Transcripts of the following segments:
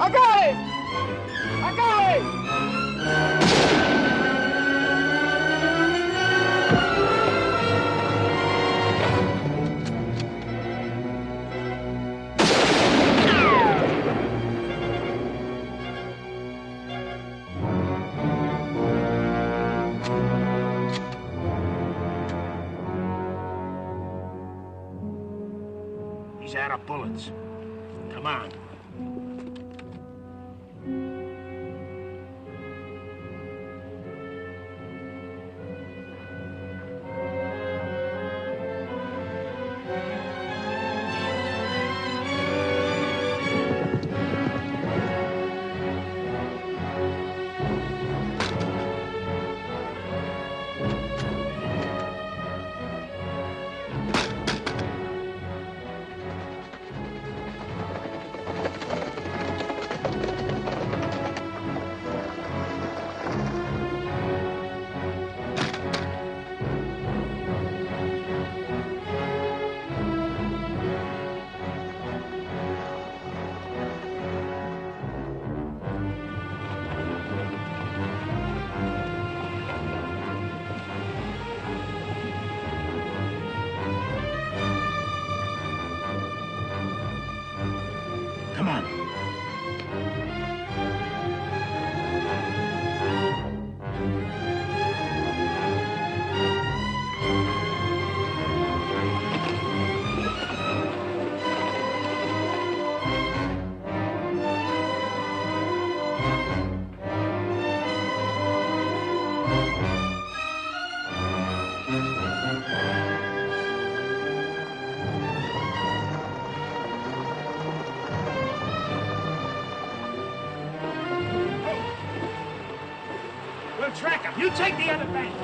I got him! I got him! He's out of bullets. Come on. Come on. We'll track him. You take the other bank.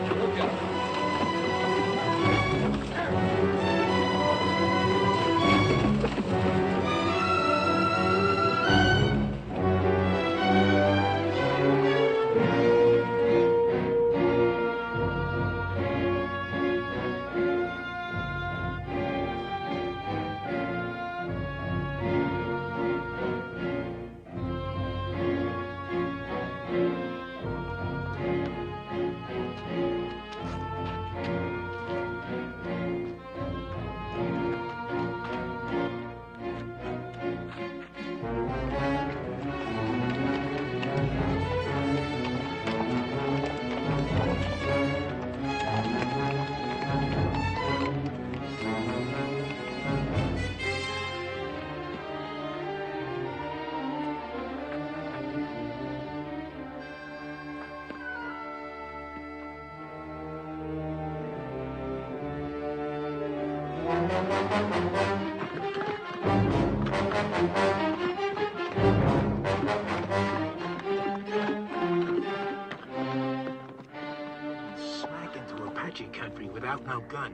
Smack into Apache country without no gun.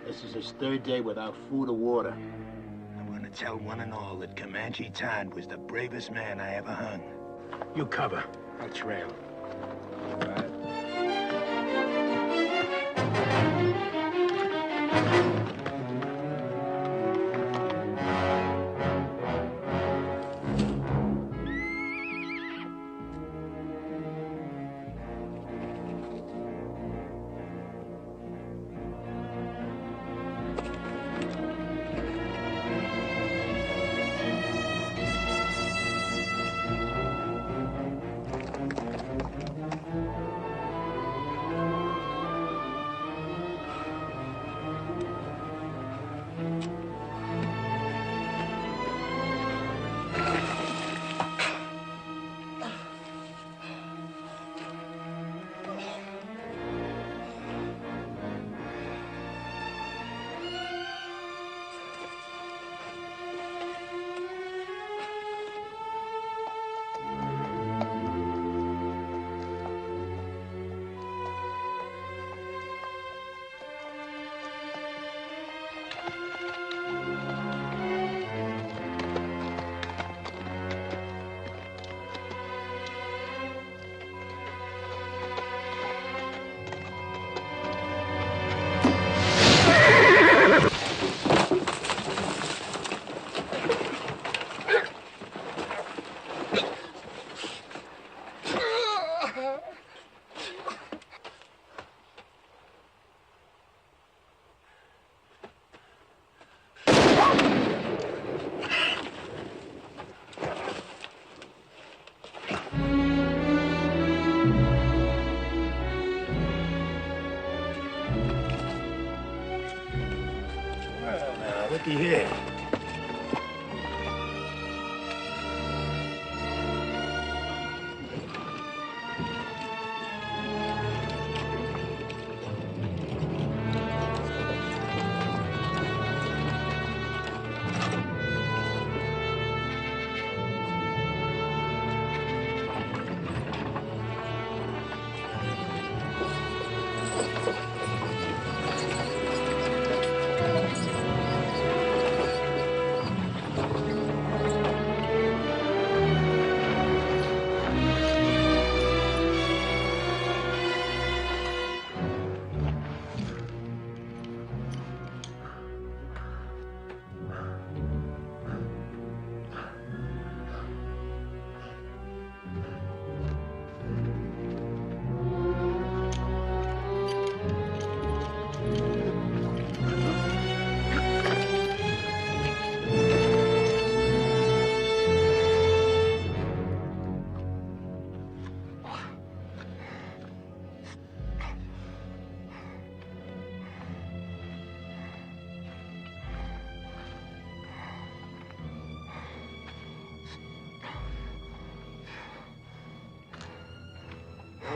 This is his third day without food or water. I'm gonna tell one and all that Comanche Todd was the bravest man I ever hung. You cover. I'll trail. All right.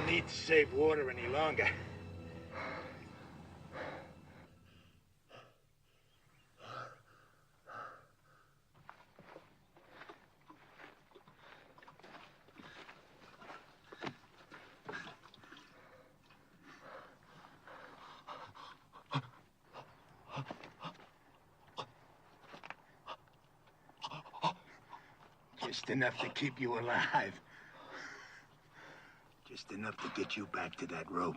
need to save water any longer. Just enough to keep you alive. Just enough to get you back to that rope.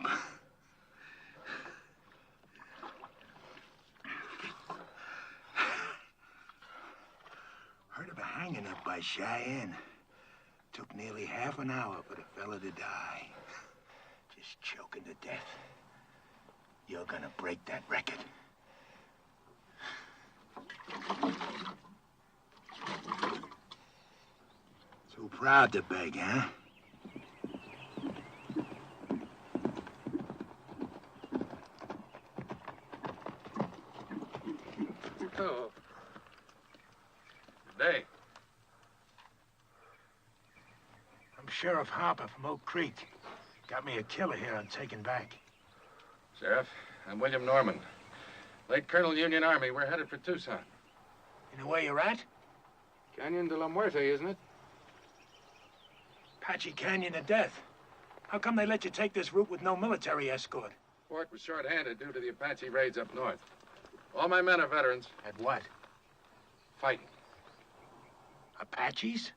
Heard of a hanging up by Cheyenne. Took nearly half an hour for the fella to die. Just choking to death. You're gonna break that record. Too proud to beg, huh? Oh. Good day. I'm Sheriff Harper from Oak Creek. Got me a killer here I'm taking back. Sheriff, I'm William Norman. Late Colonel Union Army. We're headed for Tucson. You know where you're at? Canyon de la Muerte, isn't it? Apache Canyon of Death. How come they let you take this route with no military escort? Fort was short-handed due to the Apache raids up north. All my men are veterans. At what? Fighting. Apaches?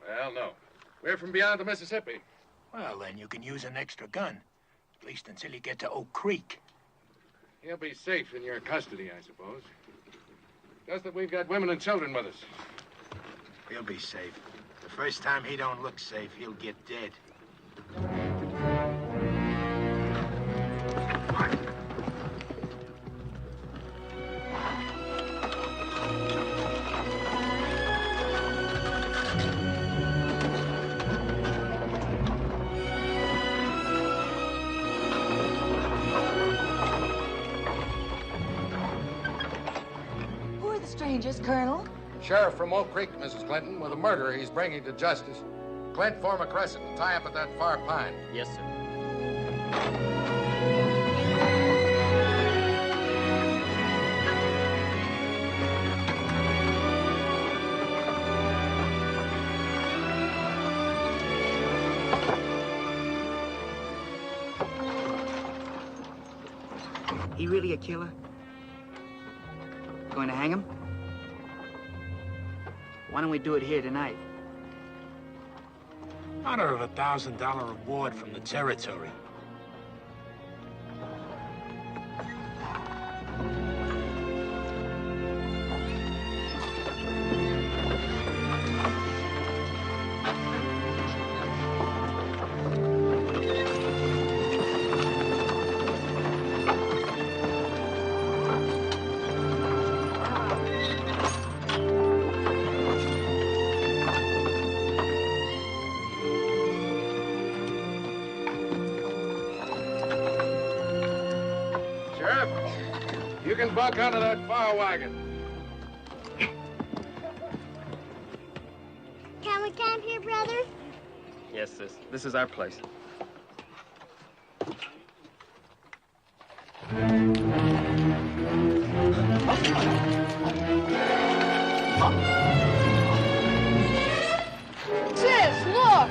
Well, no. We're from beyond the Mississippi. Well, then you can use an extra gun. At least until you get to Oak Creek. He'll be safe in your custody, I suppose. Just that we've got women and children with us. He'll be safe. The first time he don't look safe, he'll get dead. Who are the strangers, Colonel? Sheriff from Oak Creek, Mrs. Clinton, with a murderer he's bringing to justice. Clint, form a crescent and tie up at that far pine. Yes, sir. He really a killer? Going to hang him? Why don't we do it here tonight? Honor of $1,000 reward from the territory. You can buck onto that far wagon. Can we camp here, brother? Yes, sis. This is our place. Sis, look!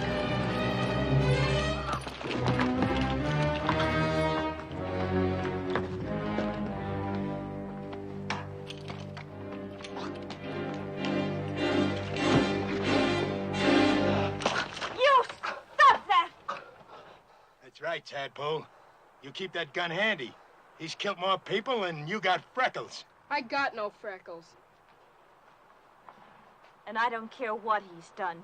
That's right, Tadpole. You keep that gun handy. He's killed more people and you got freckles. I got no freckles. And I don't care what he's done.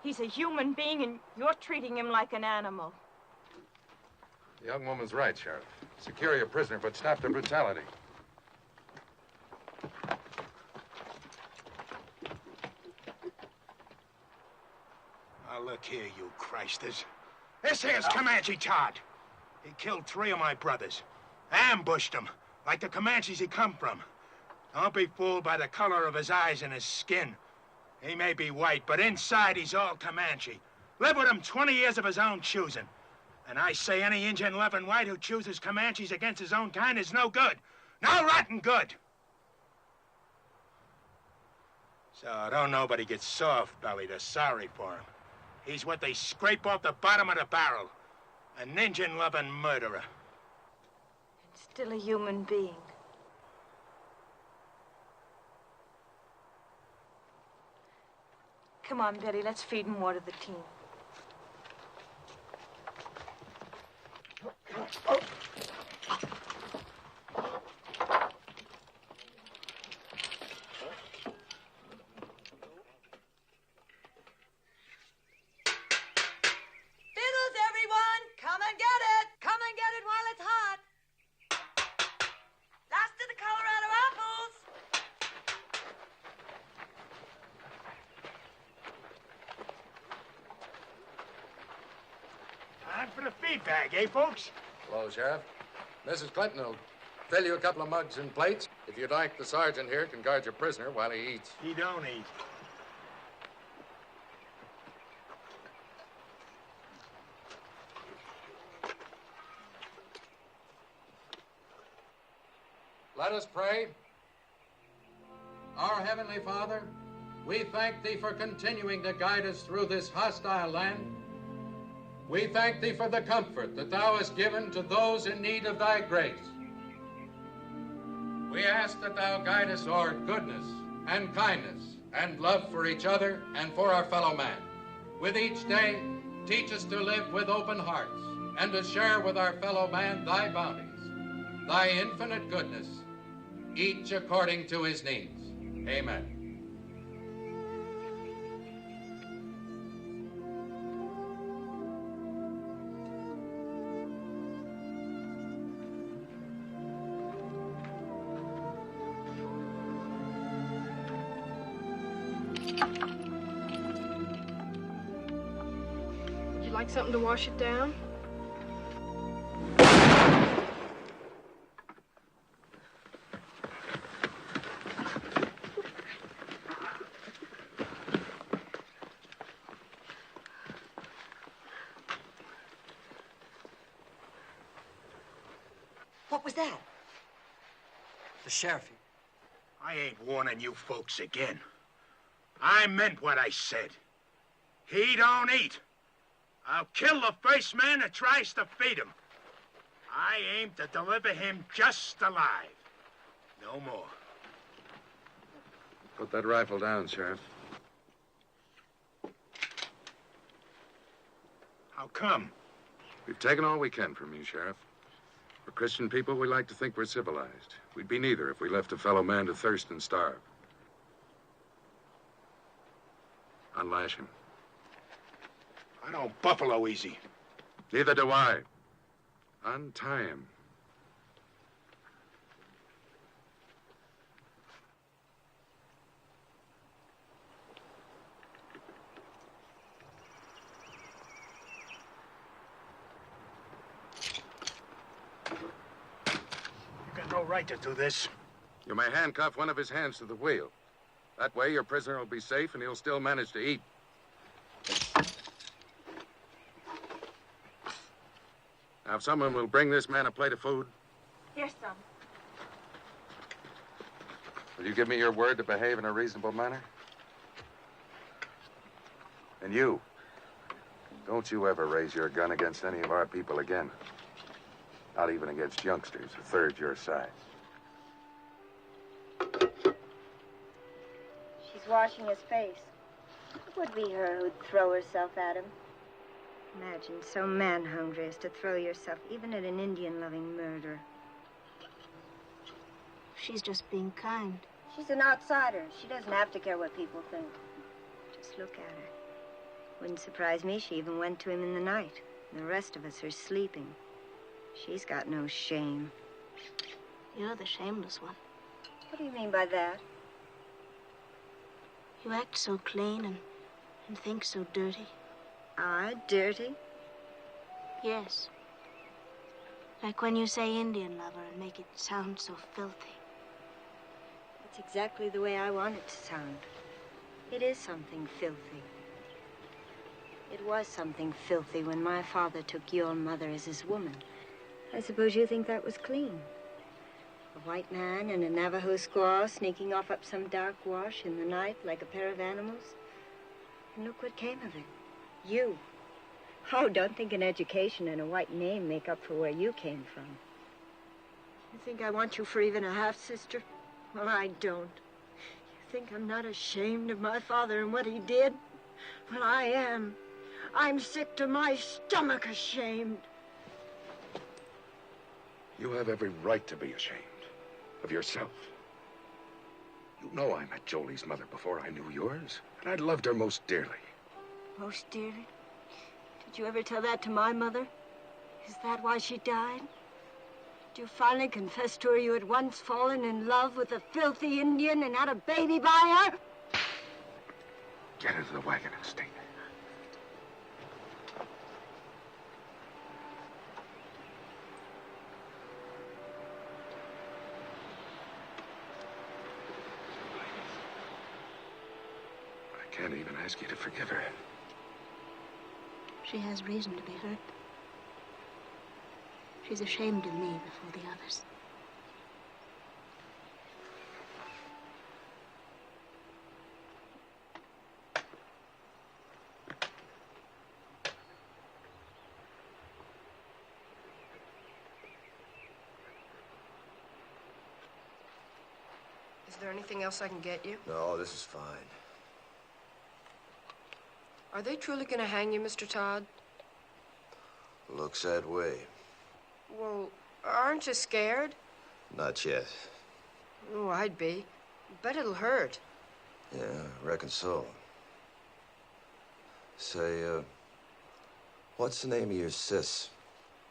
He's a human being and you're treating him like an animal. The young woman's right, Sheriff. Secure your prisoner, but stop the brutality. Now look here, you Christers. This here's Comanche Todd. He killed 3 of my brothers. Ambushed them, like the Comanches he come from. Don't be fooled by the color of his eyes and his skin. He may be white, but inside he's all Comanche. Lived with him 20 years of his own choosing. And I say any Injun loving white who chooses Comanches against his own kind is no good. No rotten good. So don't nobody get soft-bellied or sorry for him. He's what they scrape off the bottom of the barrel. An Injun-loving murderer. And still a human being. Come on, Betty, let's feed and water the team. For the feed bag, eh, folks? Hello, Sheriff. Mrs. Clinton will fill you a couple of mugs and plates. If you'd like, the sergeant here can guard your prisoner while he eats. He don't eat. Let us pray. Our Heavenly Father, we thank Thee for continuing to guide us through this hostile land. We thank Thee for the comfort that Thou hast given to those in need of Thy grace. We ask that Thou guide us toward goodness and kindness and love for each other and for our fellow man. With each day, teach us to live with open hearts and to share with our fellow man Thy bounties, Thy infinite goodness, each according to his needs. Amen. Would you like something to wash it down? What was that? The sheriff. I ain't warning you folks again. I meant what I said. He don't eat. I'll kill the first man that tries to feed him. I aim to deliver him just alive. No more. Put that rifle down, Sheriff. How come? We've taken all we can from you, Sheriff. For Christian people, we like to think we're civilized. We'd be neither if we left a fellow man to thirst and starve. Unlash him. I don't buffalo easy. Neither do I. Untie him. You got no right to do this. You may handcuff one of his hands to the wheel. That way, your prisoner will be safe and he'll still manage to eat. Now, if someone will bring this man a plate of food. Here's some. Will you give me your word to behave in a reasonable manner? And you, don't you ever raise your gun against any of our people again. Not even against youngsters a third your size. She's washing his face. It would be her who'd throw herself at him. Imagine so man-hungry as to throw yourself even at an Indian-loving murderer. She's just being kind. She's an outsider. She doesn't have to care what people think. Just look at her. Wouldn't surprise me she even went to him in the night. The rest of us are sleeping. She's got no shame. You're the shameless one. What do you mean by that? You act so clean and think so dirty. I dirty? Yes. Like when you say Indian lover and make it sound so filthy. That's exactly the way I want it to sound. It is something filthy. It was something filthy when my father took your mother as his woman. I suppose you think that was clean. A white man and a Navajo squaw sneaking off up some dark wash in the night like a pair of animals. And look what came of it. You. Oh, don't think an education and a white name make up for where you came from. You think I want you for even a half-sister? Well, I don't. You think I'm not ashamed of my father and what he did? Well, I am. I'm sick to my stomach ashamed. You have every right to be ashamed of yourself. You know I met Jolie's mother before I knew yours, and I loved her most dearly. Most dearly? Did you ever tell that to my mother? Is that why she died? Did you finally confess to her you had once fallen in love with a filthy Indian and had a baby by her? Get into the wagon and stay there. I can't even ask you to forgive her. She has reason to be hurt. She's ashamed of me before the others. Is there anything else I can get you? No, this is fine. Are they truly going to hang you, Mr. Todd? Looks that way. Well, aren't you scared? Not yet. Oh, I'd be. Bet it'll hurt. Yeah, I reckon so. Say, what's the name of your sis?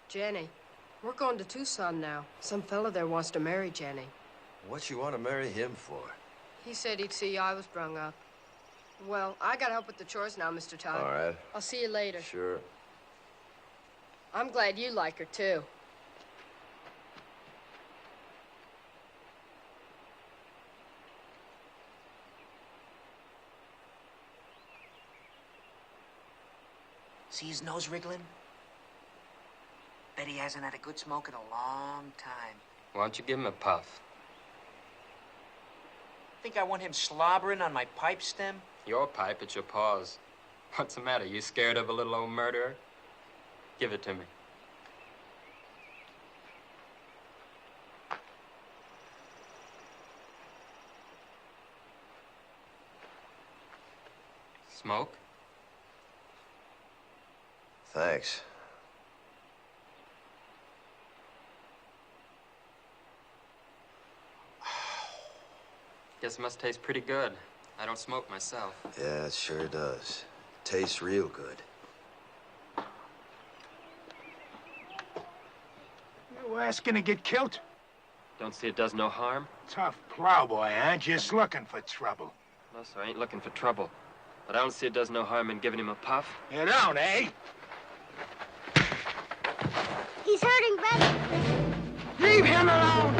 Jenny. We're going to Tucson now. Some fella there wants to marry Jenny. What you want to marry him for? He said he'd see I was brung up. Well, I gotta help with the chores now, Mr. Todd. All right. I'll see you later. Sure. I'm glad you like her, too. See his nose wriggling? Bet he hasn't had a good smoke in a long time. Why don't you give him a puff? Think I want him slobbering on my pipe stem? Your pipe, it's your paws. What's the matter? You scared of a little old murderer? Give it to me. Smoke? Thanks. Guess it must taste pretty good. I don't smoke myself. Yeah, it sure does. Tastes real good. You asking to get killed? Don't see it does no harm? Tough plowboy, huh? Just looking for trouble. No, sir, I ain't looking for trouble. But I don't see it does no harm in giving him a puff. You don't, eh? He's hurting, brother. Leave him alone!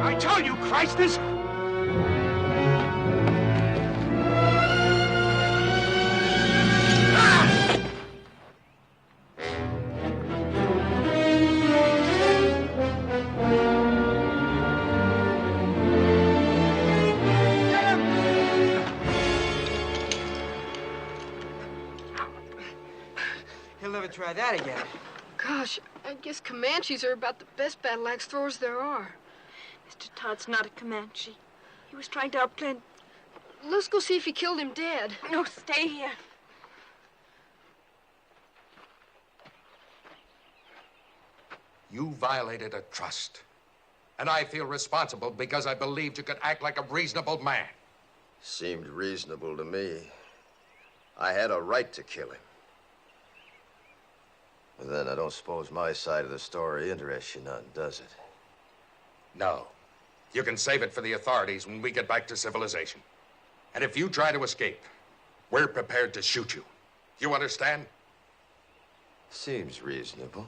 I told you, Christus! He'll never try that again. Gosh, I guess Comanches are about the best battle axe throwers there are. Mr. Todd's not a Comanche. He was trying to outplay... Let's go see if he killed him dead. No, stay here. You violated a trust. And I feel responsible because I believed you could act like a reasonable man. Seemed reasonable to me. I had a right to kill him. But then I don't suppose my side of the story interests you none, does it? No. You can save it for the authorities when we get back to civilization. And if you try to escape, we're prepared to shoot you. You understand? Seems reasonable.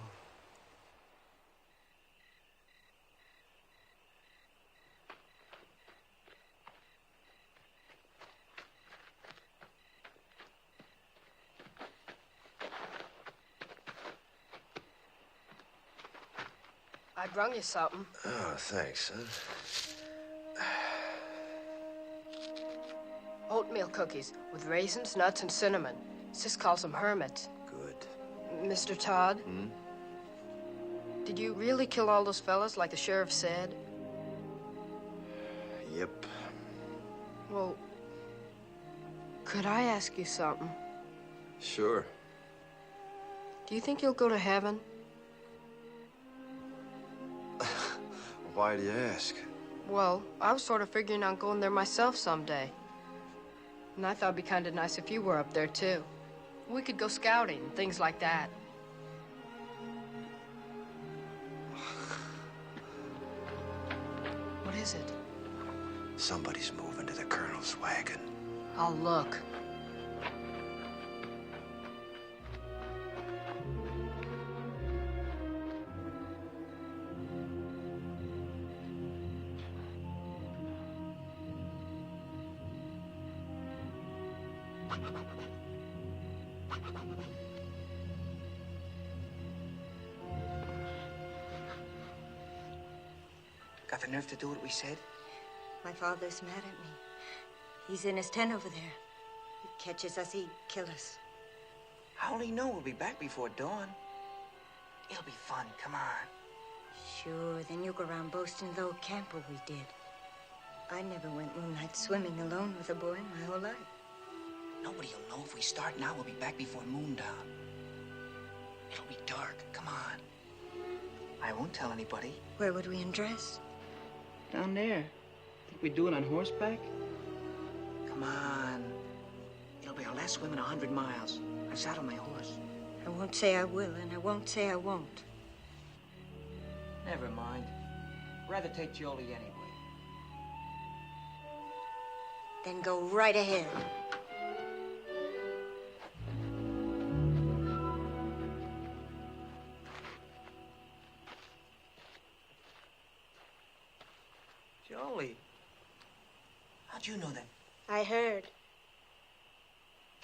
I brung you something. Oh, thanks, son. Oatmeal cookies with raisins, nuts, and cinnamon. Sis calls them hermits. Good. Mr. Todd? Hmm? Did you really kill all those fellas like the sheriff said? Yep. Well, could I ask you something? Sure. Do you think you'll go to heaven? Why do you ask? Well, I was sort of figuring on going there myself someday. And I thought it'd be kind of nice if you were up there, too. We could go scouting and things like that. What is it? Somebody's moving to the colonel's wagon. I'll look. Got the nerve to do what we said? My father's mad at me. He's in his tent over there. He catches us, he'd kill us. I only know we'll be back before dawn. It'll be fun, come on. Sure, then you go around boasting of the old camp where we did. I never went moonlight swimming alone with a boy in my whole life. Nobody'll know if we start now. We'll be back before moondown. It'll be dark, come on. I won't tell anybody. Where would we undress? Down there. Think we'd do it on horseback? Come on. It'll be our last swim in 100 miles. I've saddled my horse. I won't say I will, and I won't say I won't. Never mind. Rather take Jolie anyway. Then go right ahead. Jolie. How'd you know that? I heard.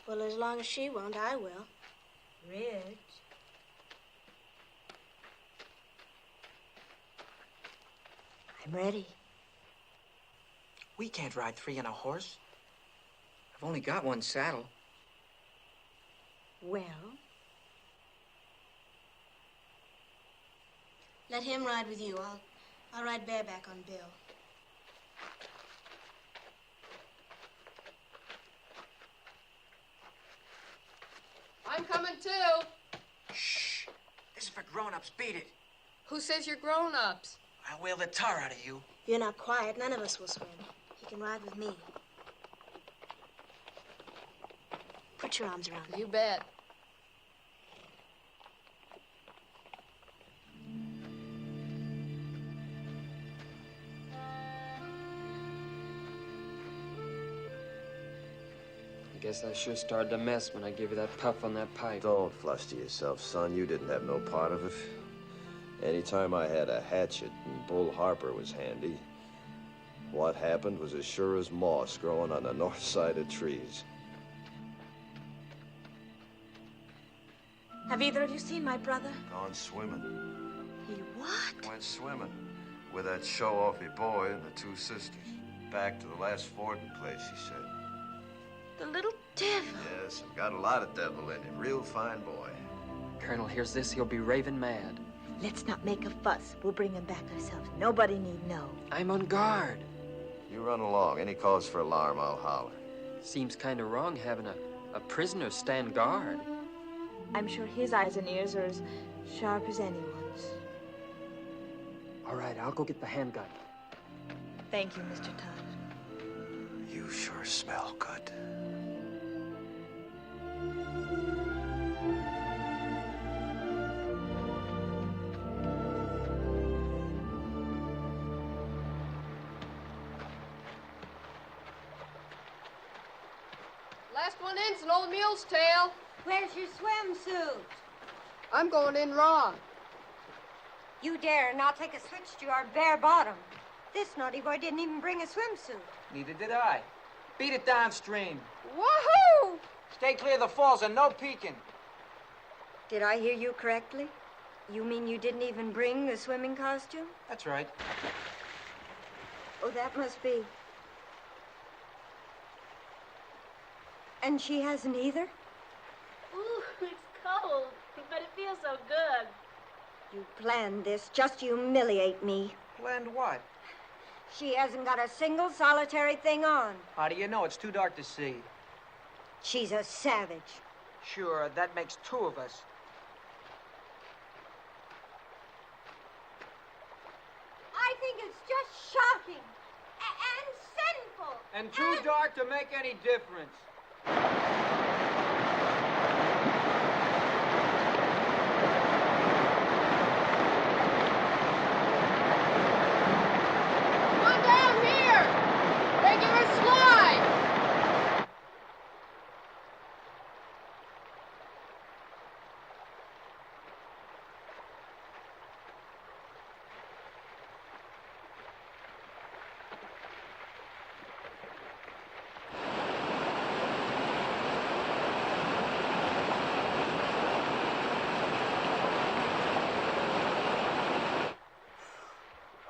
Well, as long as she won't, I will. Rich. I'm ready. We can't ride three on a horse. I've only got one saddle. Well? Let him ride with you. I'll ride bareback on Bill. I'm coming too. Shh. This is for grown-ups. Beat it. Who says you're grown-ups? I'll whale the tar out of you. If you're not quiet, none of us will swim. You can ride with me. Put your arms around me. You bet. Guess I sure started to mess when I gave you that puff on that pipe. Don't fluster yourself, son. You didn't have no part of it. Anytime I had a hatchet and Bull Harper was handy, what happened was as sure as moss growing on the north side of trees. Have either of you seen my brother? Gone swimming. He what? Went swimming with that show-offy boy and the two sisters. Back to the last fording place, he said. The little devil. Yes, I've got a lot of devil in him. Real fine boy. Colonel hears this, he'll be raving mad. Let's not make a fuss. We'll bring him back ourselves. Nobody need know. I'm on guard. You run along. Any cause for alarm, I'll holler. Seems kind of wrong having a prisoner stand guard. I'm sure his eyes and ears are as sharp as anyone's. All right, I'll go get the handgun. Thank you, Mr. Todd. You sure smell good. Pants and old mule's tail. Where's your swimsuit? I'm going in raw. You dare not take a switch to our bare bottom. This naughty boy didn't even bring a swimsuit. Neither did I. Beat it downstream. Woohoo! Stay clear of the falls and no peeking. Did I hear you correctly? You mean you didn't even bring the swimming costume? That's right. Oh, that must be. And she hasn't either? Ooh, it's cold, but it feels so good. You planned this just to humiliate me. Planned what? She hasn't got a single solitary thing on. How do you know? It's too dark to see. She's a savage. Sure, that makes two of us. I think it's just shocking and sinful. And too dark to make any difference. Come down here! Regular slide!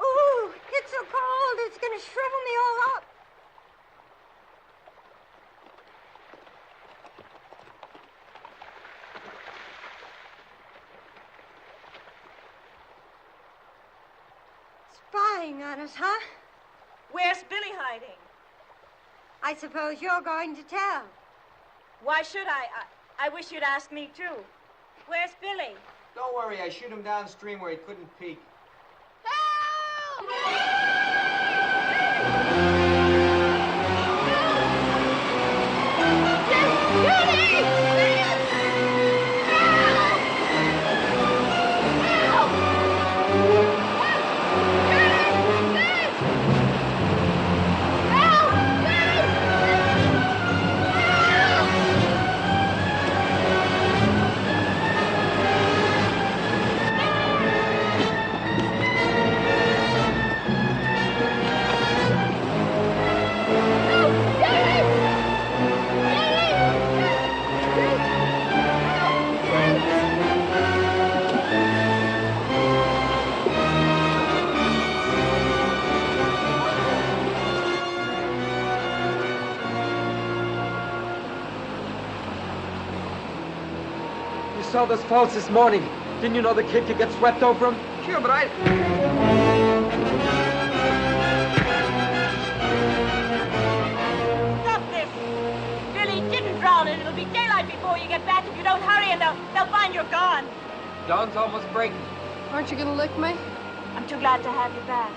Ooh, it's so cold, it's gonna shrivel me all up. Spying on us, huh? Where's Billy hiding? I suppose you're going to tell. Why should I? I wish you'd ask me, too. Where's Billy? Don't worry, I shoot him downstream where he couldn't peek. Saw those falls this morning. Didn't you know the kid could get swept over them? Sure, but I... Stop this! Billy didn't drown, and it'll be daylight before you get back if you don't hurry, and they'll find you're gone. Dawn's almost breaking. Aren't you gonna lick me? I'm too glad to have you back.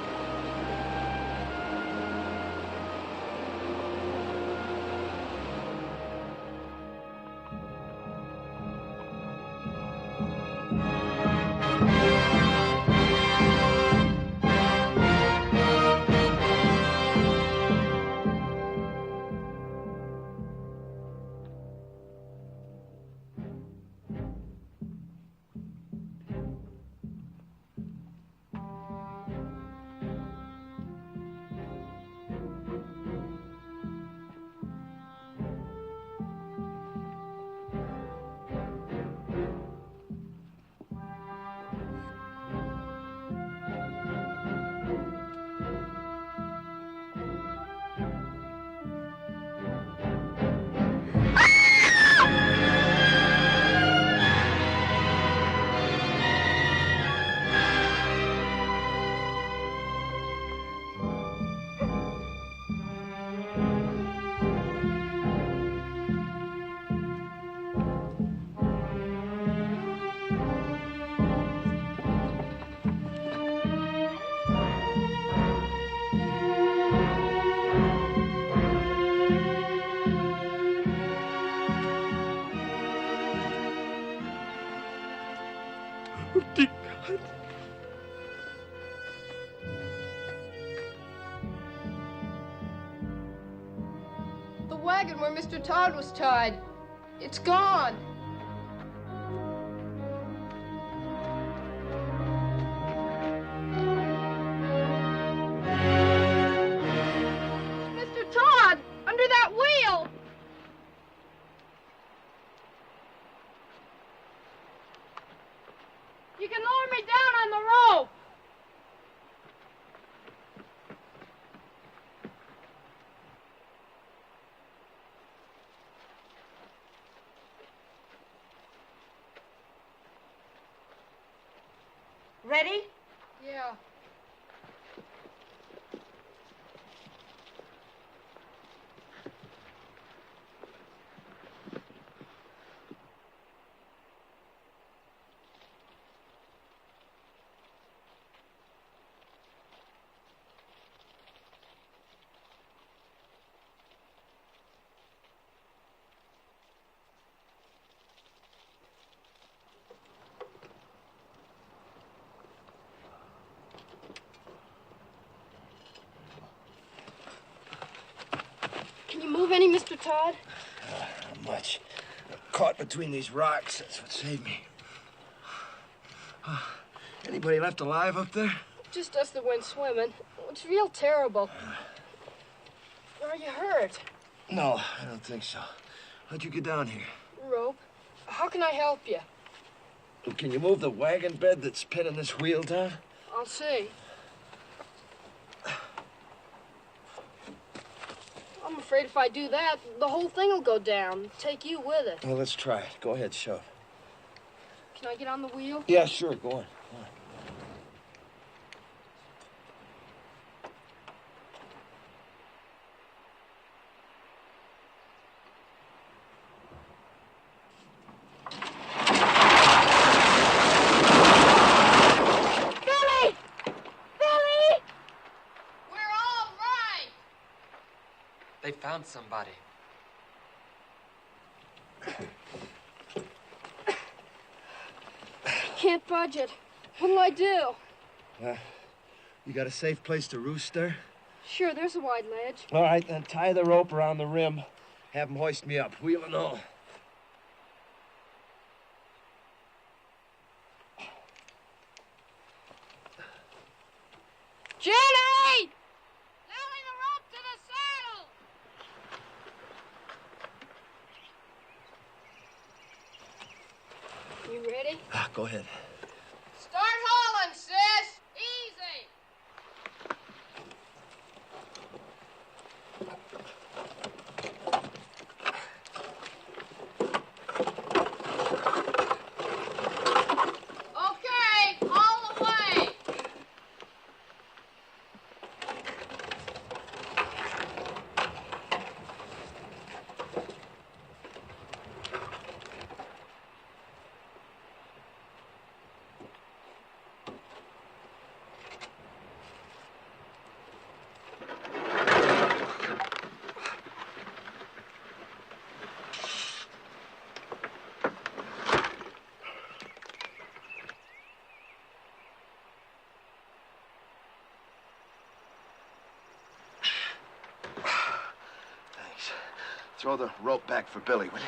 The wagon where Mr. Todd was tied. It's gone. Mr. Todd, under that wheel. You can lower me down on the rope. Ready? Yeah. Can you move any, Mr. Todd? Not much. I'm caught between these rocks. That's what saved me. Anybody left alive up there? Just us that went swimming. It's real terrible. Are you hurt? No, I don't think so. How'd you get down here? Rope. How can I help you? Well, can you move the wagon bed that's pinning this wheel down? I'll see. I'm afraid if I do that, the whole thing will go down. Take you with it. Well, let's try it. Go ahead, shove. Can I get on the wheel? Yeah, sure. Go on. Go on. They found somebody. Can't budge it. What'll I do? You got a safe place to roost there? Sure, there's a wide ledge. All right, then tie the rope around the rim. Have them hoist me up, wheel and all. Jenny! You ready? Go ahead. Start hauling, sis! Easy! Okay, haul away! Throw the rope back for Billy, will you?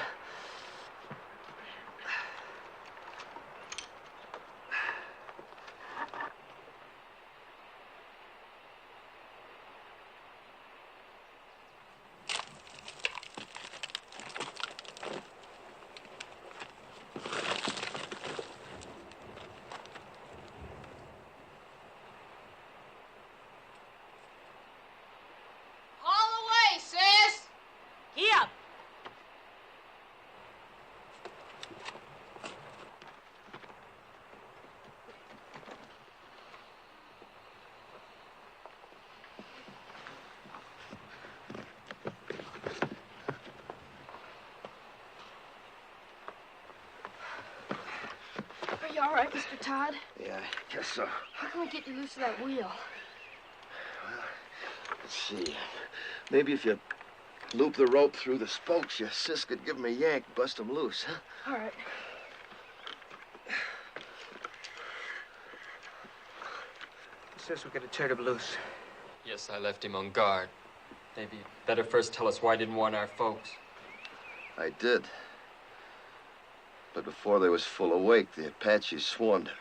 Are you all right, Mr. Todd? Yeah, I guess so. How can we get you loose of that wheel? Well, let's see. Maybe if you loop the rope through the spokes, your sis could give him a yank, bust him loose, huh? All right. Sis, we're gonna tear him loose. Yes, I left him on guard. Maybe better first tell us why you didn't warn our folks. I did. But before they was full awake, the Apaches swarmed him.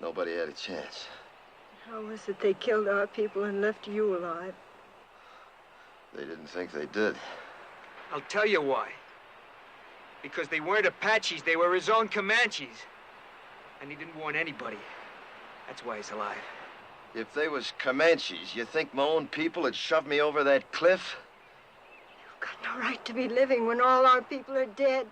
Nobody had a chance. How was it they killed our people and left you alive? They didn't think they did. I'll tell you why. Because they weren't Apaches, they were his own Comanches. And he didn't warn anybody. That's why he's alive. If they was Comanches, you think my own people had shoved me over that cliff? You've got no right to be living when all our people are dead.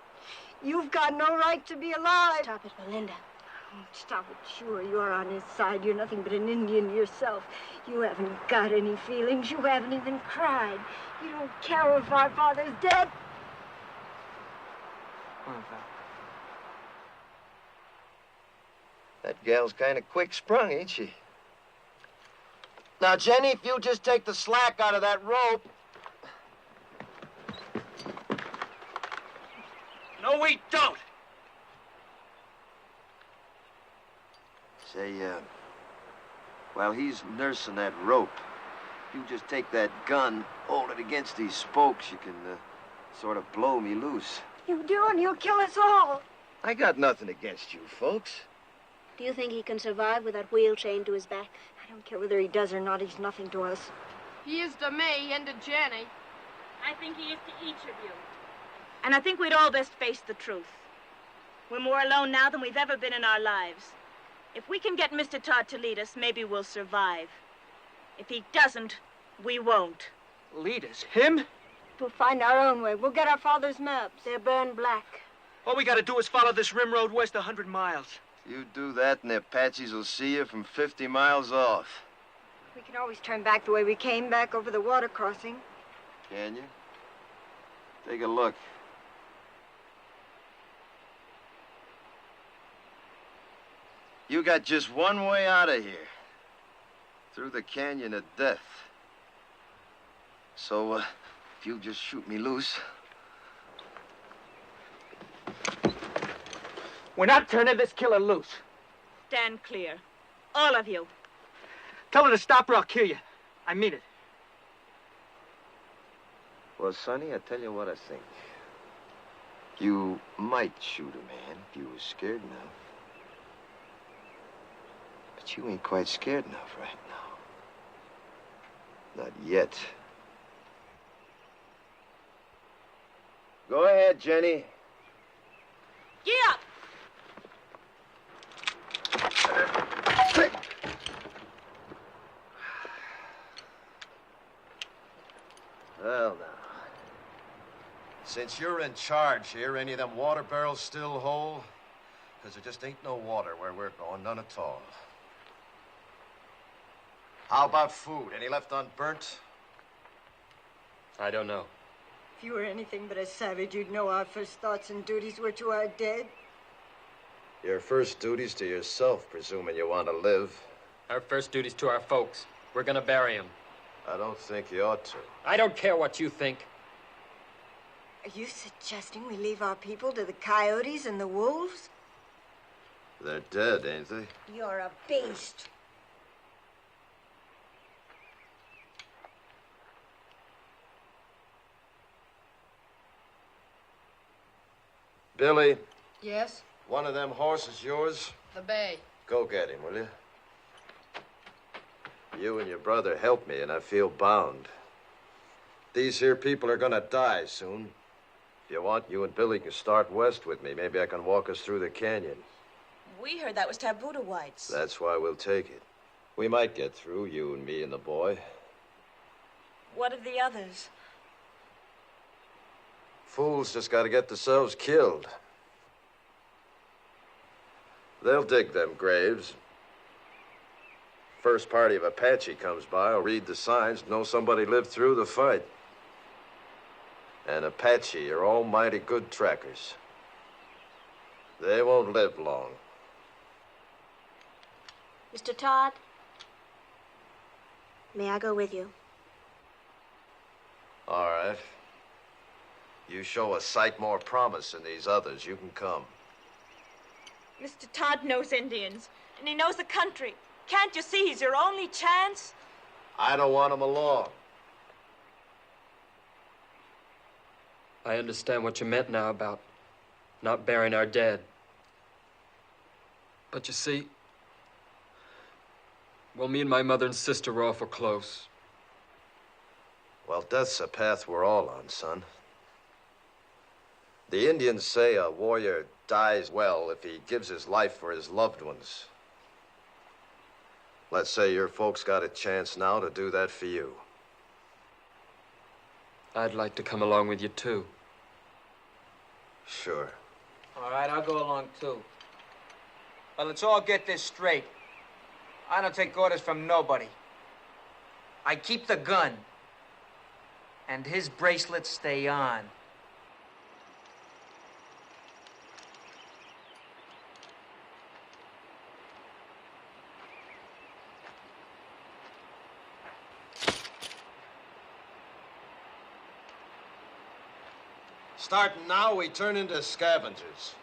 You've got no right to be alive. Stop it, Belinda. Oh, stop it. Sure, you're on his side. You're nothing but an Indian yourself. You haven't got any feelings. You haven't even cried. You don't care if our father's dead. Come on, Val. That gal's kind of quick-sprung, ain't she? Now, Jenny, if you just take the slack out of that rope... No, we don't! Say, while he's nursing that rope, you just take that gun, hold it against these spokes, you can, sort of blow me loose. You do, and he'll kill us all. I got nothing against you folks. Do you think he can survive with that wheel chained to his back? I don't care whether he does or not. He's nothing to us. He is to me and to Jenny. I think he is to each of you. And I think we'd all best face the truth. We're more alone now than we've ever been in our lives. If we can get Mr. Todd to lead us, maybe we'll survive. If he doesn't, we won't. Lead us? Him? We'll find our own way. We'll get our father's maps. They're burned black. All we gotta do is follow this rim road west 100 miles. You do that and the Apaches will see you from 50 miles off. We can always turn back the way we came, back over the water crossing. Can you? Take a look. You got just one way out of here. Through the canyon of death. So, if you just shoot me loose... We're not turning this killer loose. Stand clear. All of you. Tell her to stop or I'll kill you. I mean it. Well, Sonny, I tell you what I think. You might shoot a man if you was scared enough. But you ain't quite scared enough right now. Not yet. Go ahead, Jenny. Get up! Well, now. Since you're in charge here, any of them water barrels still whole? Because there just ain't no water where we're going, none at all. How about food? Any left unburnt? I don't know. If you were anything but a savage, you'd know our first thoughts and duties were to our dead. Your first duty's to yourself, presuming you want to live. Our first duty's to our folks. We're gonna bury him. I don't think you ought to. I don't care what you think. Are you suggesting we leave our people to the coyotes and the wolves? They're dead, ain't they? You're a beast. Billy, Yes? one of them horses yours? The bay. Go get him, will you? You and your brother helped me, and I feel bound. These here people are gonna die soon. If you want, you and Billy can start west with me. Maybe I can walk us through the canyon. We heard that was taboo to whites. That's why we'll take it. We might get through, you and me and the boy. What of the others? Fools just gotta get themselves killed. They'll dig them graves. First party of Apache comes by, will read the signs, know somebody lived through the fight. And Apache are almighty good trackers. They won't live long. Mr. Todd, may I go with you? All right. You show a sight more promise than these others, you can come. Mr. Todd knows Indians, and he knows the country. Can't you see he's your only chance? I don't want him along. I understand what you meant now about not burying our dead. But you see, well, me and my mother and sister were awful close. Well, death's a path we're all on, son. The Indians say a warrior dies well if he gives his life for his loved ones. Let's say your folks got a chance now to do that for you. I'd like to come along with you, too. Sure. All right, I'll go along, too. But let's all get this straight. I don't take orders from nobody. I keep the gun. And his bracelets stay on. Starting now, we turn into scavengers.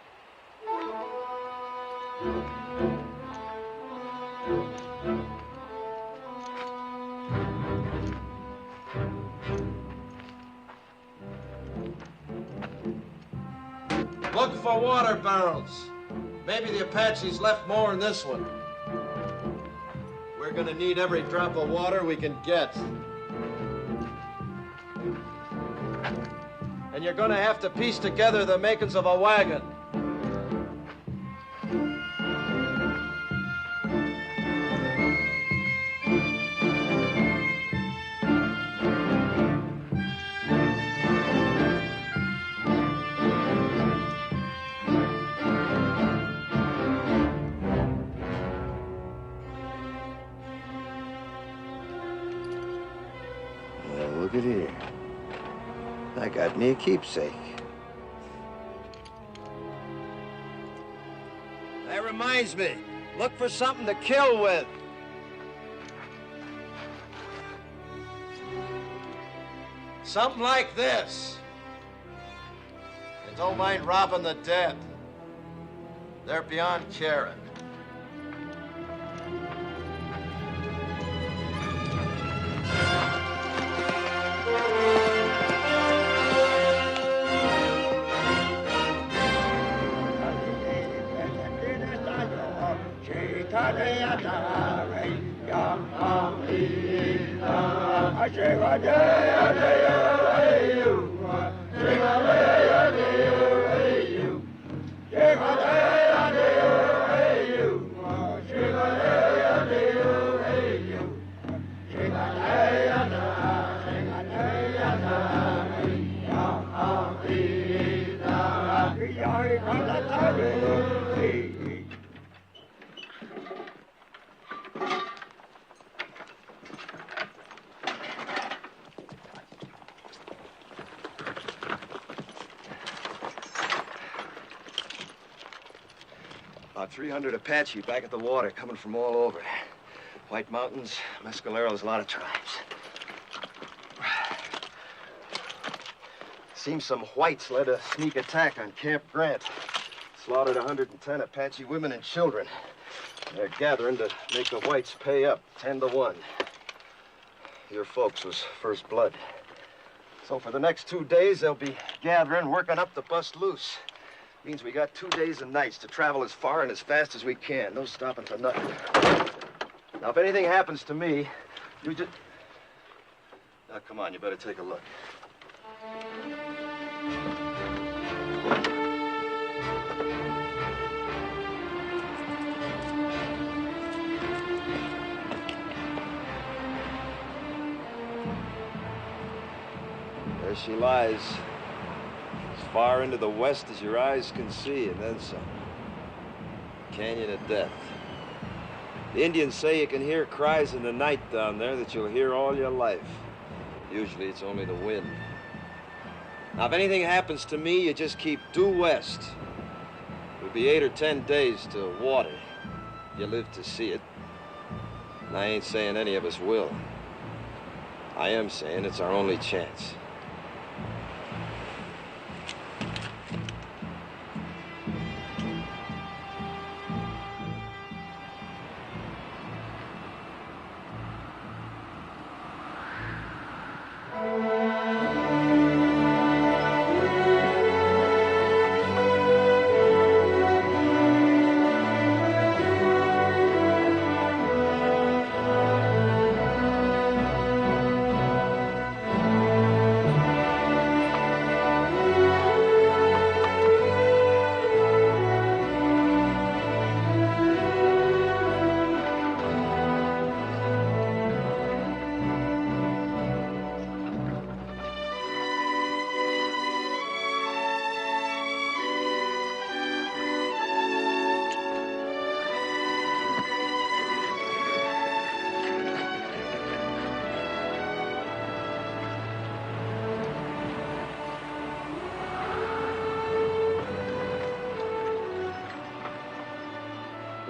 Look for water barrels. Maybe the Apaches left more in this one. We're gonna need every drop of water we can get. And you're gonna have to piece together the makings of a wagon. Well, look at here. I got me a keepsake. That reminds me, look for something to kill with. Something like this. And don't mind robbing the dead. They're beyond caring. About 300 Apache back at the water, coming from all over. White Mountains, Mescaleros, a lot of tribes. Seems some whites led a sneak attack on Camp Grant. Slaughtered 110 Apache women and children. They're gathering to make the whites pay up, 10 to 1. Your folks was first blood. So for the next 2 days, they'll be gathering, working up to bust loose. Means we got 2 days and nights to travel as far and as fast as we can. No stopping for nothing. Now, if anything happens to me, you just... Now, come on, you better take a look. There she lies. As far into the west as your eyes can see, and then some. Canyon of Death. The Indians say you can hear cries in the night down there that you'll hear all your life. Usually it's only the wind. Now, if anything happens to me, you just keep due west. It'll be 8 or 10 days to water. You live to see it. And I ain't saying any of us will. I am saying it's our only chance.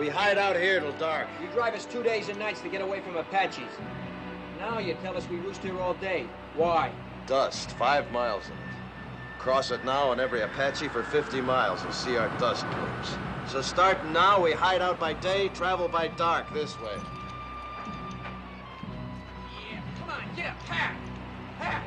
We hide out here till dark. You drive us 2 days and nights to get away from Apaches. Now you tell us we roost here all day. Why? Dust, 5 miles of it. Cross it now and every Apache for 50 miles and see our dust plumes. So starting now, we hide out by day, travel by dark this way. Yeah, come on, get up, pack! Pack!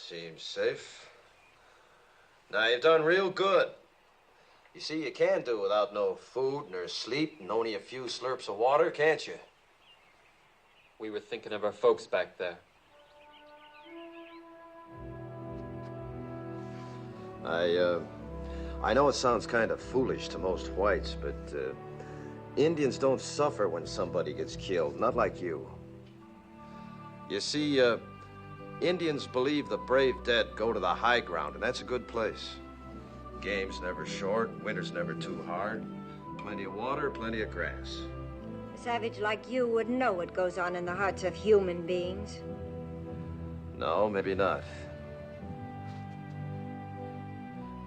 Seems safe. Now, you've done real good. You see, you can do without no food nor sleep and only a few slurps of water, can't you? We were thinking of our folks back there. I know it sounds kind of foolish to most whites, but Indians don't suffer when somebody gets killed, not like you. You see, Indians believe the brave dead go to the high ground, and that's a good place. Game's never short, winter's never too hard. Plenty of water, plenty of grass. A savage like you wouldn't know what goes on in the hearts of human beings. No, maybe not.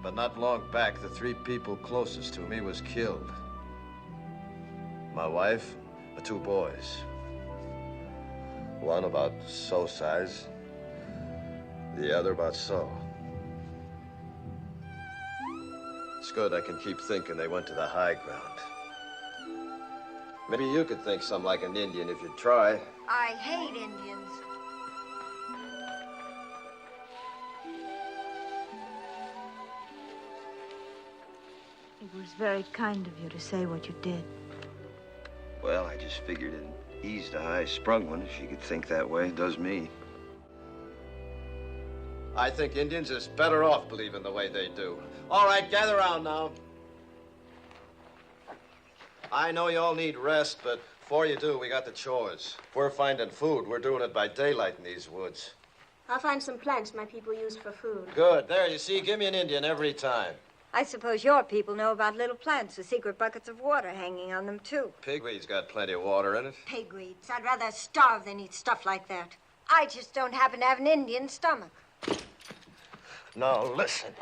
But not long back, the 3 people closest to me was killed. My wife, the 2 boys. One about so size, the other about so. It's good I can keep thinking they went to the high ground. Maybe you could think something like an Indian if you'd try. I hate Indians. It was very kind of you to say what you did. Well, I just figured it eased a high-sprung one. If she could think that way, it does me. I think Indians is better off believing the way they do. All right, gather around now. I know you all need rest, but before you do, we got the chores. If we're finding food, we're doing it by daylight in these woods. I'll find some plants my people use for food. Good. There, you see, give me an Indian every time. I suppose your people know about little plants with secret buckets of water hanging on them, too. Pigweed's got plenty of water in it. Pigweeds. I'd rather starve than eat stuff like that. I just don't happen to have an Indian stomach. Now, listen.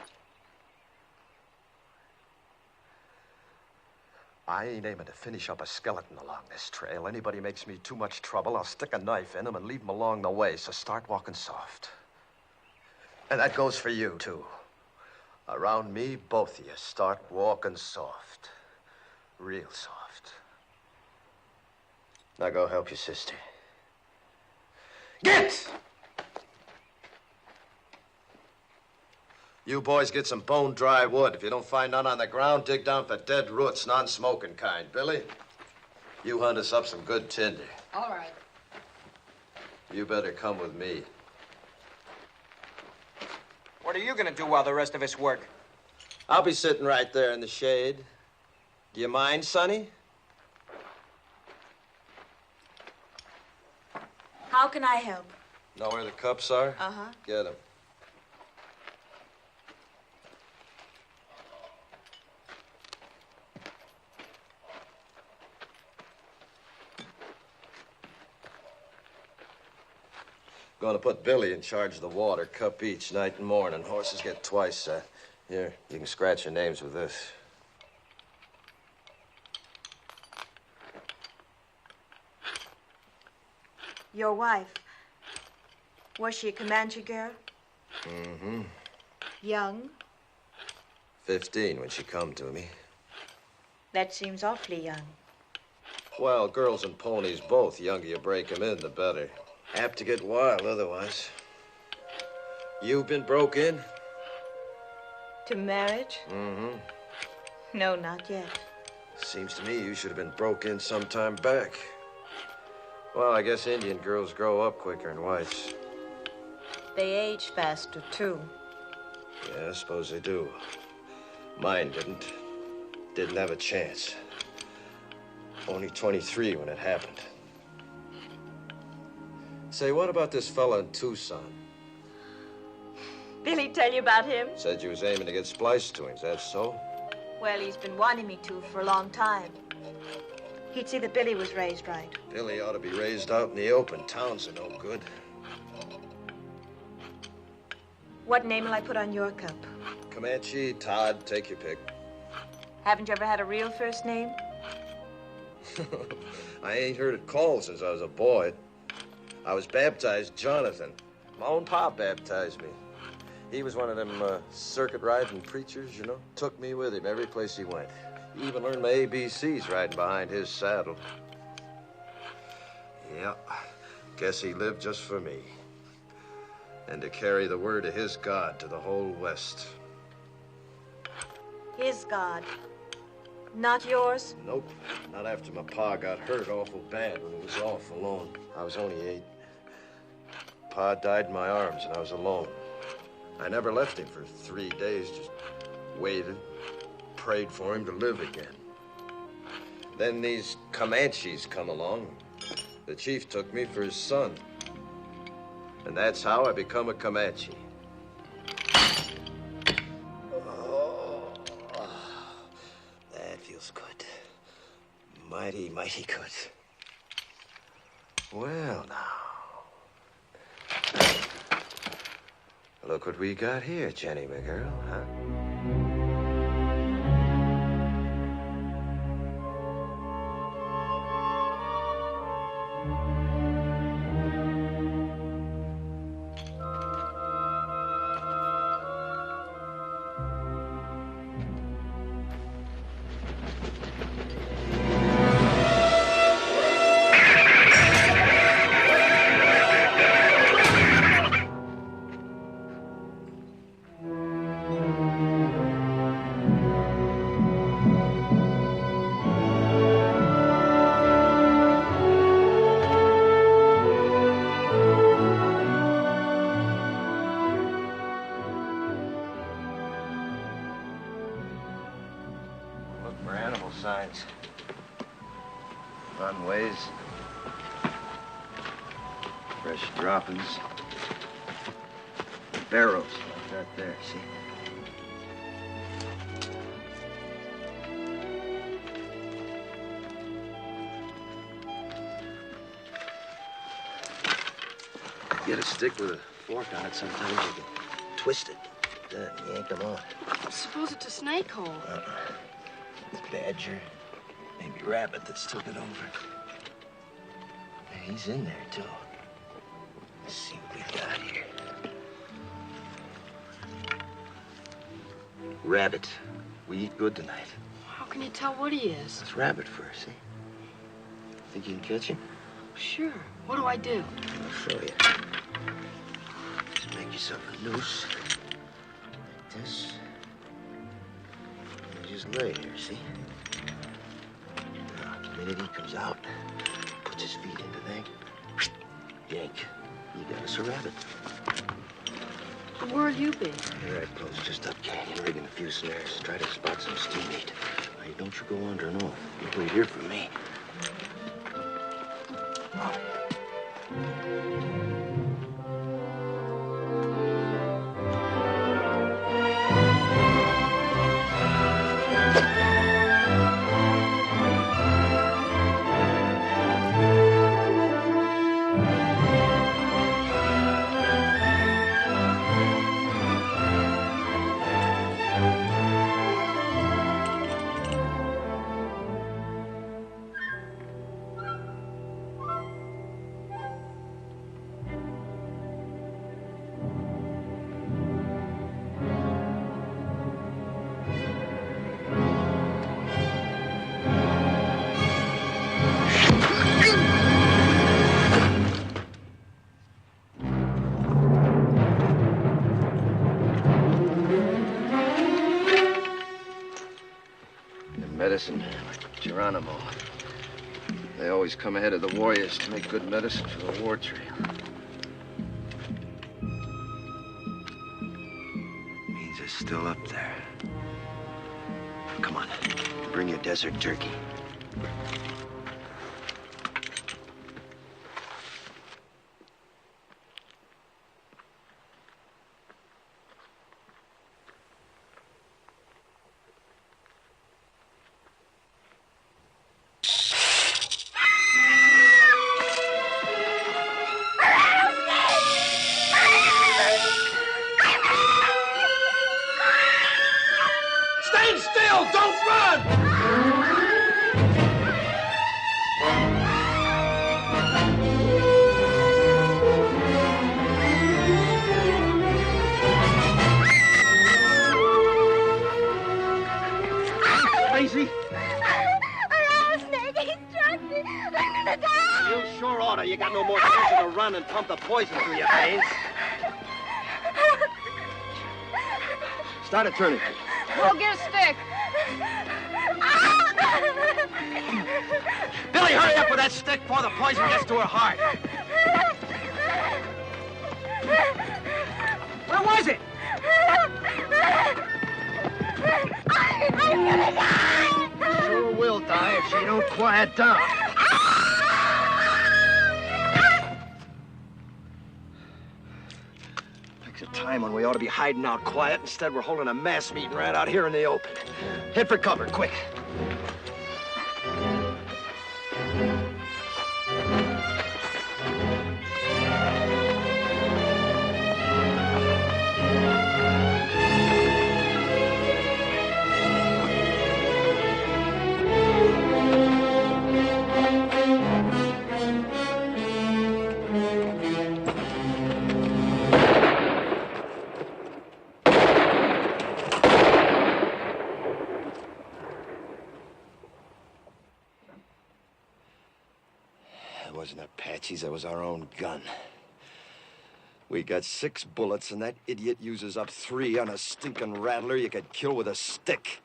I ain't aiming to finish up a skeleton along this trail. Anybody makes me too much trouble, I'll stick a knife in him and leave him along the way, so start walking soft. And that goes for you, too. Around me, both of you, start walking soft. Real soft. Now go help your sister. Get! You boys get some bone-dry wood. If you don't find none on the ground, dig down for dead roots, non-smoking kind. Billy, you hunt us up some good tinder. All right. You better come with me. What are you gonna do while the rest of us work? I'll be sitting right there in the shade. Do you mind, Sonny? How can I help? Know where the cups are? Uh-huh. Get them. Gonna put Billy in charge of the water, cup each, night and morning. Horses get twice that. Here, you can scratch your names with this. Your wife, was she a Comanche girl? Mm-hmm. Young? 15 when she come to me. That seems awfully young. Well, girls and ponies both. The younger you break them in, the better. Apt to get wild otherwise. You've been broke in? To marriage? Mm-hmm. No, not yet. Seems to me you should have been broke in some time back. Well, I guess Indian girls grow up quicker than whites. They age faster, too. Yeah, I suppose they do. Mine didn't. Didn't have a chance. Only 23 when it happened. Say, what about this fella in Tucson? Billy tell you about him? Said you was aiming to get spliced to him. Is that so? Well, he's been wanting me to for a long time. He'd see that Billy was raised right. Billy ought to be raised out in the open. Towns are no good. What name will I put on your cup? Comanche, Todd, take your pick. Haven't you ever had a real first name? I ain't heard it called since I was a boy. I was baptized Jonathan. My own pop baptized me. He was one of them circuit-riding preachers, you know. Took me with him every place he went. He even learned my ABCs riding behind his saddle. Yeah, guess he lived just for me. And to carry the word of his God to the whole West. His God. Not yours? Nope. Not after my pa got hurt awful bad when he was off alone. I was only 8. Pa died in my arms and I was alone. I never left him for 3 days, just waited, prayed for him to live again. Then these Comanches come along. The chief took me for his son. And that's how I become a Comanche. Oh, that feels good. Mighty, mighty good. Well, now. Look what we got here, Jenny, my girl, huh? Signs, runways, fresh droppings, barrows like that there, see? You get a stick with a fork on it, sometimes you can twist it, then yank them on. Suppose it's a snake hole. It's badger, maybe rabbit that's took it over. He's in there, too. Let's see what we got here. Rabbit. We eat good tonight. How can you tell what he is? It's rabbit fur, see? Think you can catch him? Sure. What do I do? I'll show you. Just make yourself a noose. Like this. Just lay here, see? Now, the minute he comes out, puts his feet into there, yank. You got us a rabbit. Where'll you be? Right close, just up canyon, rigging a few snares. Try to spot some steam meat. Now, don't you go wandering off. You wait here for me. Medicine, like Geronimo. They always come ahead of the warriors to make good medicine for the war trail. Means they're still up there. Come on, bring your desert turkey. Don't run! Crazy? Rattlesnake, he struck me. I'm gonna die. You sure oughta. You got no more chance to run and pump the poison through your veins. Start it turning. Go get a stick. Billy, hurry up with that stick before the poison gets to her heart. Where was it? I'm gonna die. Sure will die if she don't quiet down. Picks a time when we ought to be hiding out quiet. Instead, we're holding a mass meeting right out here in the open. Head for cover, quick. Wasn't Apaches, that was our own gun. We got 6 bullets, and that idiot uses up 3 on a stinking rattler you could kill with a stick.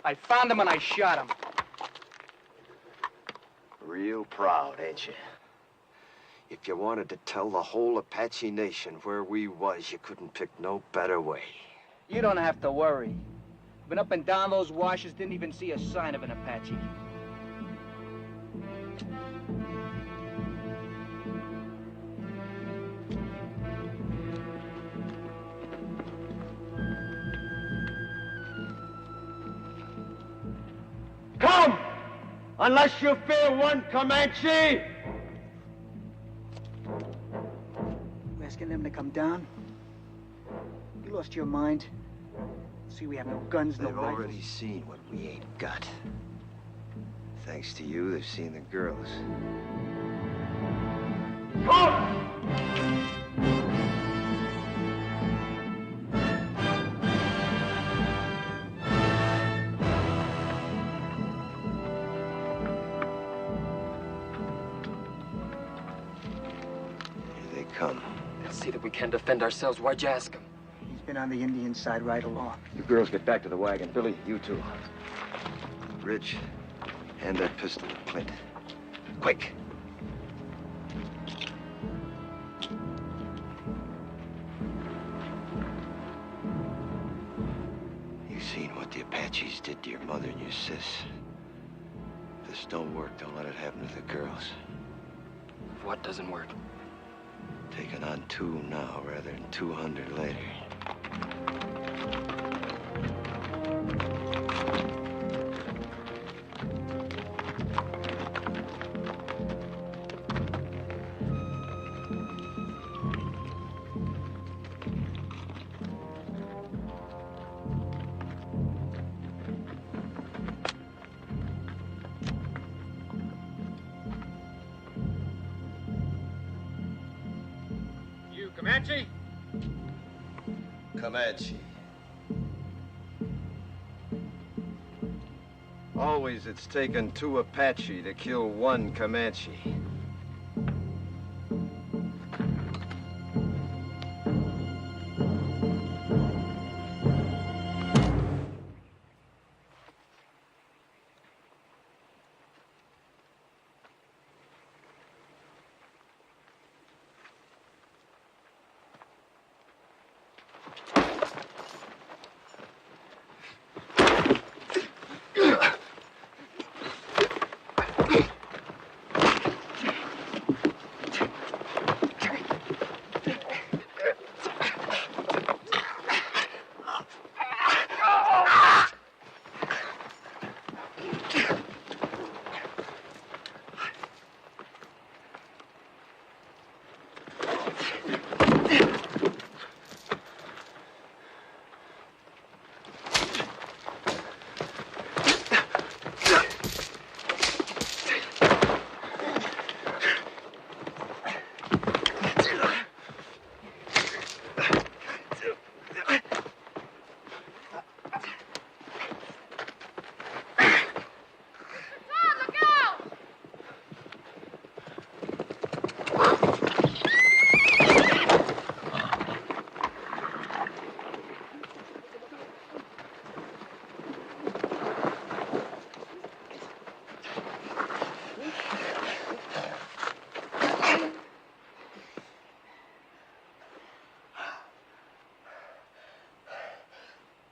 I found him and I shot him. Real proud, ain't you? If you wanted to tell the whole Apache nation where we was, you couldn't pick no better way. You don't have to worry. Been up and down those washes, didn't even see a sign of an Apache. Come! Unless you fear one Comanche! You asking them to come down? You lost your mind? See, we have no guns, no They've rifles. already seen what we ain't got. Thanks to you, they've seen the girls. Here they come. They'll see that we can defend ourselves. Why'd you ask them? He's been on the Indian side right along. You girls get back to the wagon. Billy, you too. Rich, hand that pistol to Clint. Quick. You seen what the Apaches did to your mother and your sis. If this don't work, don't let it happen to the girls. What doesn't work? Taking on 2 now rather than 200 later. You Comanche? Comanche. Always it's taken 2 Apache to kill 1 Comanche.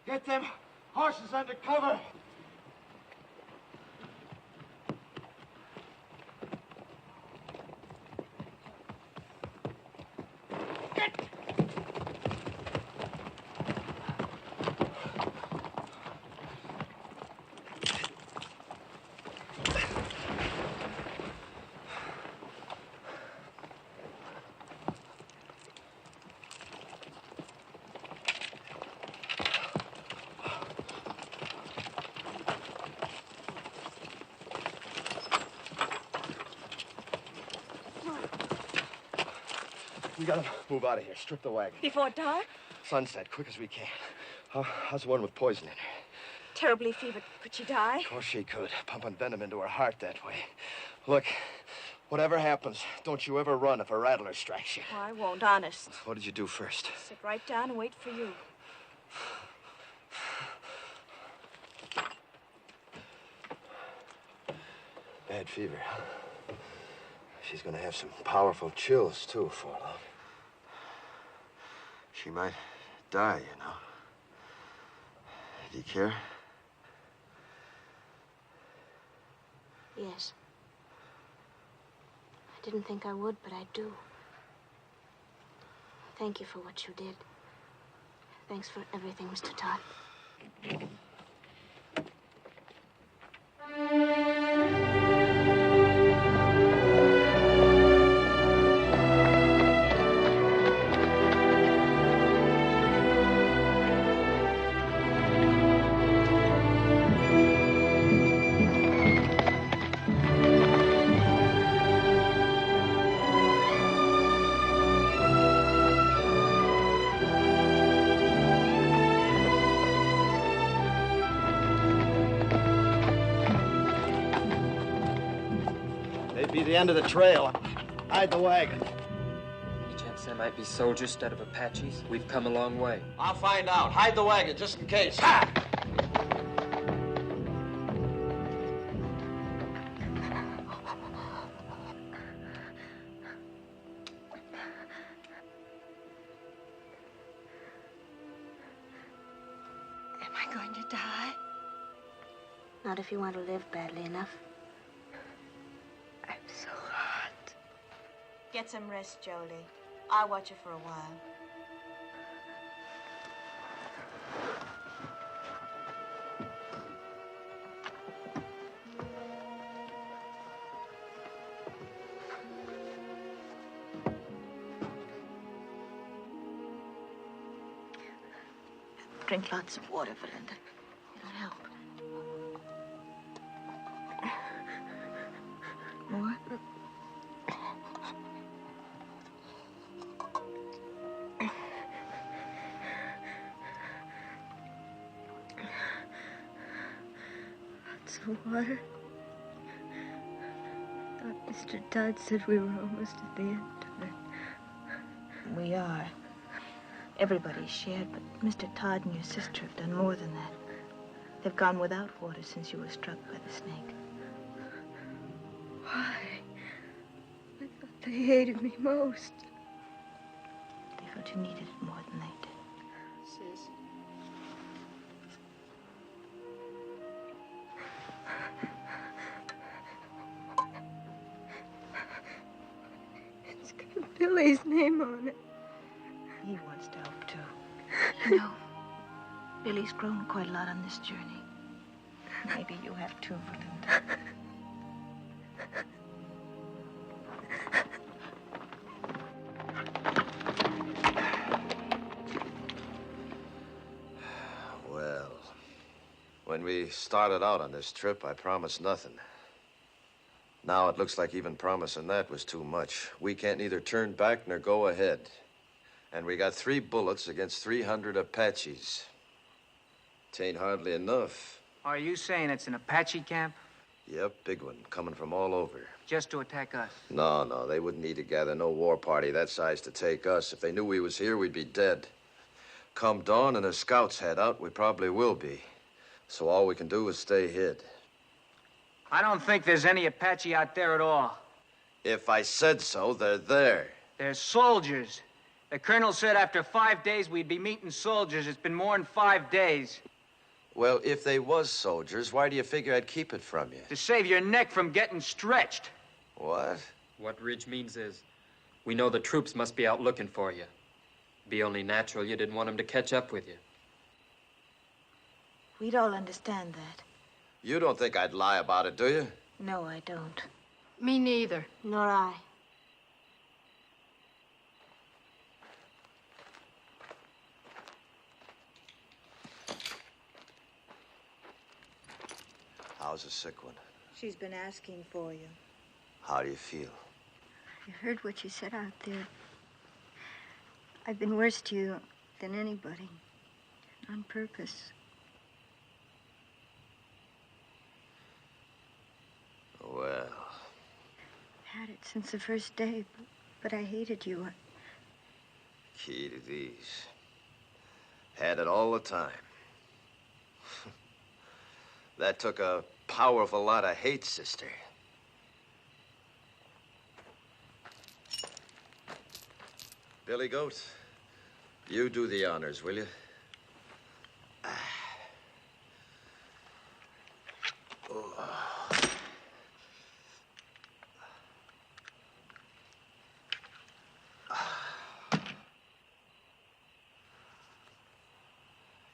Get them horses under cover. We gotta move out of here. Strip the wagon. Before dark? Sunset, quick as we can. How's the one with poison in her? Terribly fevered. Could she die? Of course she could. Pumping venom into her heart that way. Look, whatever happens, don't you ever run if a rattler strikes you. Oh, I won't, honest. What did you do first? Sit right down and wait for you. Bad fever, huh? She's gonna have some powerful chills, too, before long. She might die, you know. Do you care? Yes. I didn't think I would, but I do. Thank you for what you did. Thanks for everything, Mr. Todd. The end of the trail. Hide the wagon. Any chance there might be soldiers instead of Apaches? We've come a long way. I'll find out. Hide the wagon just in case. Ha! Am I going to die? Not if you want to live badly enough. So hot. Get some rest, Jolie. I'll watch you for a while. Drink lots of water, Belinda. It'll help. More? Lots of water. I thought Mr. Todd said we were almost at the end of it. We are. Everybody's shared, but Mr. Todd and your sister have done more than that. They've gone without water since you were struck by the snake. Why? I thought they hated me most. They felt you needed it more than they did. Sis. It's got Billy's name on it. He wants to help, too. You know, Billy's grown quite a lot on this journey. Maybe you have too, Belinda. When we started out on this trip, I promised nothing. Now it looks like even promising that was too much. We can't neither turn back nor go ahead. And we got 3 bullets against 300 Apaches. It ain't hardly enough. Are you saying it's an Apache camp? Yep, big one, coming from all over. Just to attack us? No, they wouldn't need to gather no war party that size to take us. If they knew we was here, we'd be dead. Come dawn and the scouts head out, we probably will be. So all we can do is stay hid. I don't think there's any Apache out there at all. If I said so, they're there. They're soldiers. The colonel said after 5 days we'd be meeting soldiers. It's been more than 5 days. Well, if they was soldiers, why do you figure I'd keep it from you? To save your neck from getting stretched. What? What Ridge means is, we know the troops must be out looking for you. Be only natural you didn't want them to catch up with you. We'd all understand that. You don't think I'd lie about it, do you? No, I don't. Me neither. Nor I. How's the sick one? She's been asking for you. How do you feel? I heard what you said out there. I've been worse to you than anybody. On purpose. Well... Had it since the first day, but I hated you. Key to these. Had it all the time. That took a powerful lot of hate, sister. Billy Goat, you do the honors, will you?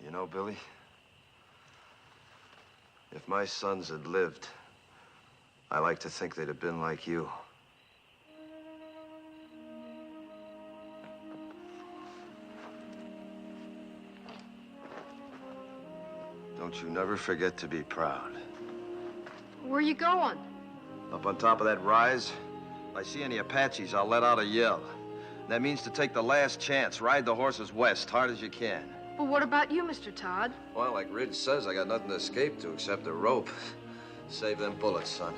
You know, Billy, if my sons had lived, I like to think they'd have been like you. Don't you never forget to be proud. Where are you going? Up on top of that rise, if I see any Apaches, I'll let out a yell. That means to take the last chance, ride the horses west, hard as you can. But what about you, Mr. Todd? Well, like Ridge says, I got nothing to escape to except a rope. Save them bullets, son.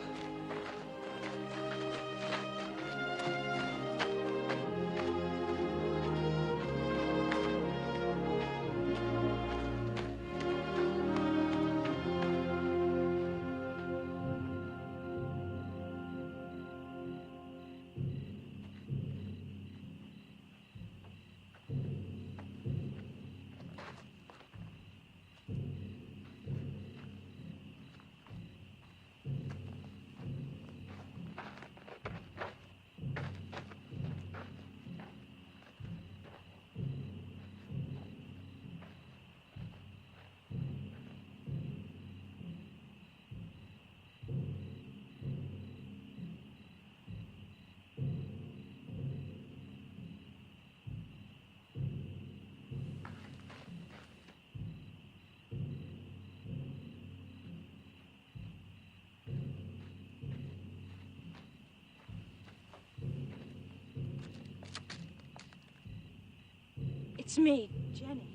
It's me, Jenny.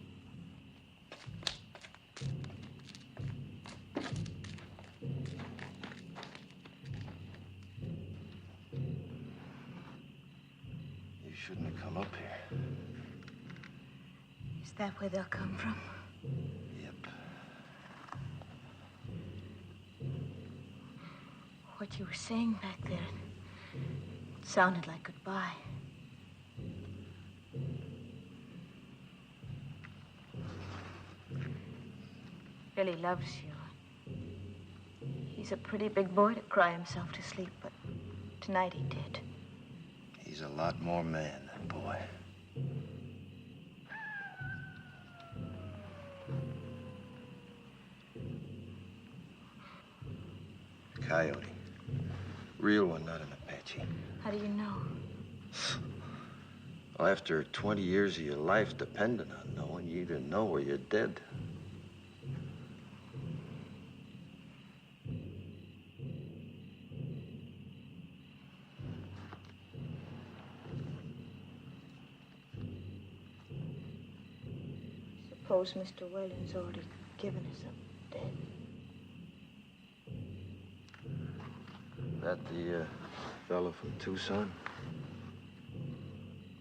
You shouldn't have come up here. Is that where they'll come from? Yep. What you were saying back there, it sounded like goodbye. Billy loves you. He's a pretty big boy to cry himself to sleep, but tonight he did. He's a lot more man than boy. Coyote. Real one, not an Apache. How do you know? Well, after 20 years of your life depending on knowing, you either know or you're dead. suppose Mr. Williams already given us up dead. That the fellow from Tucson?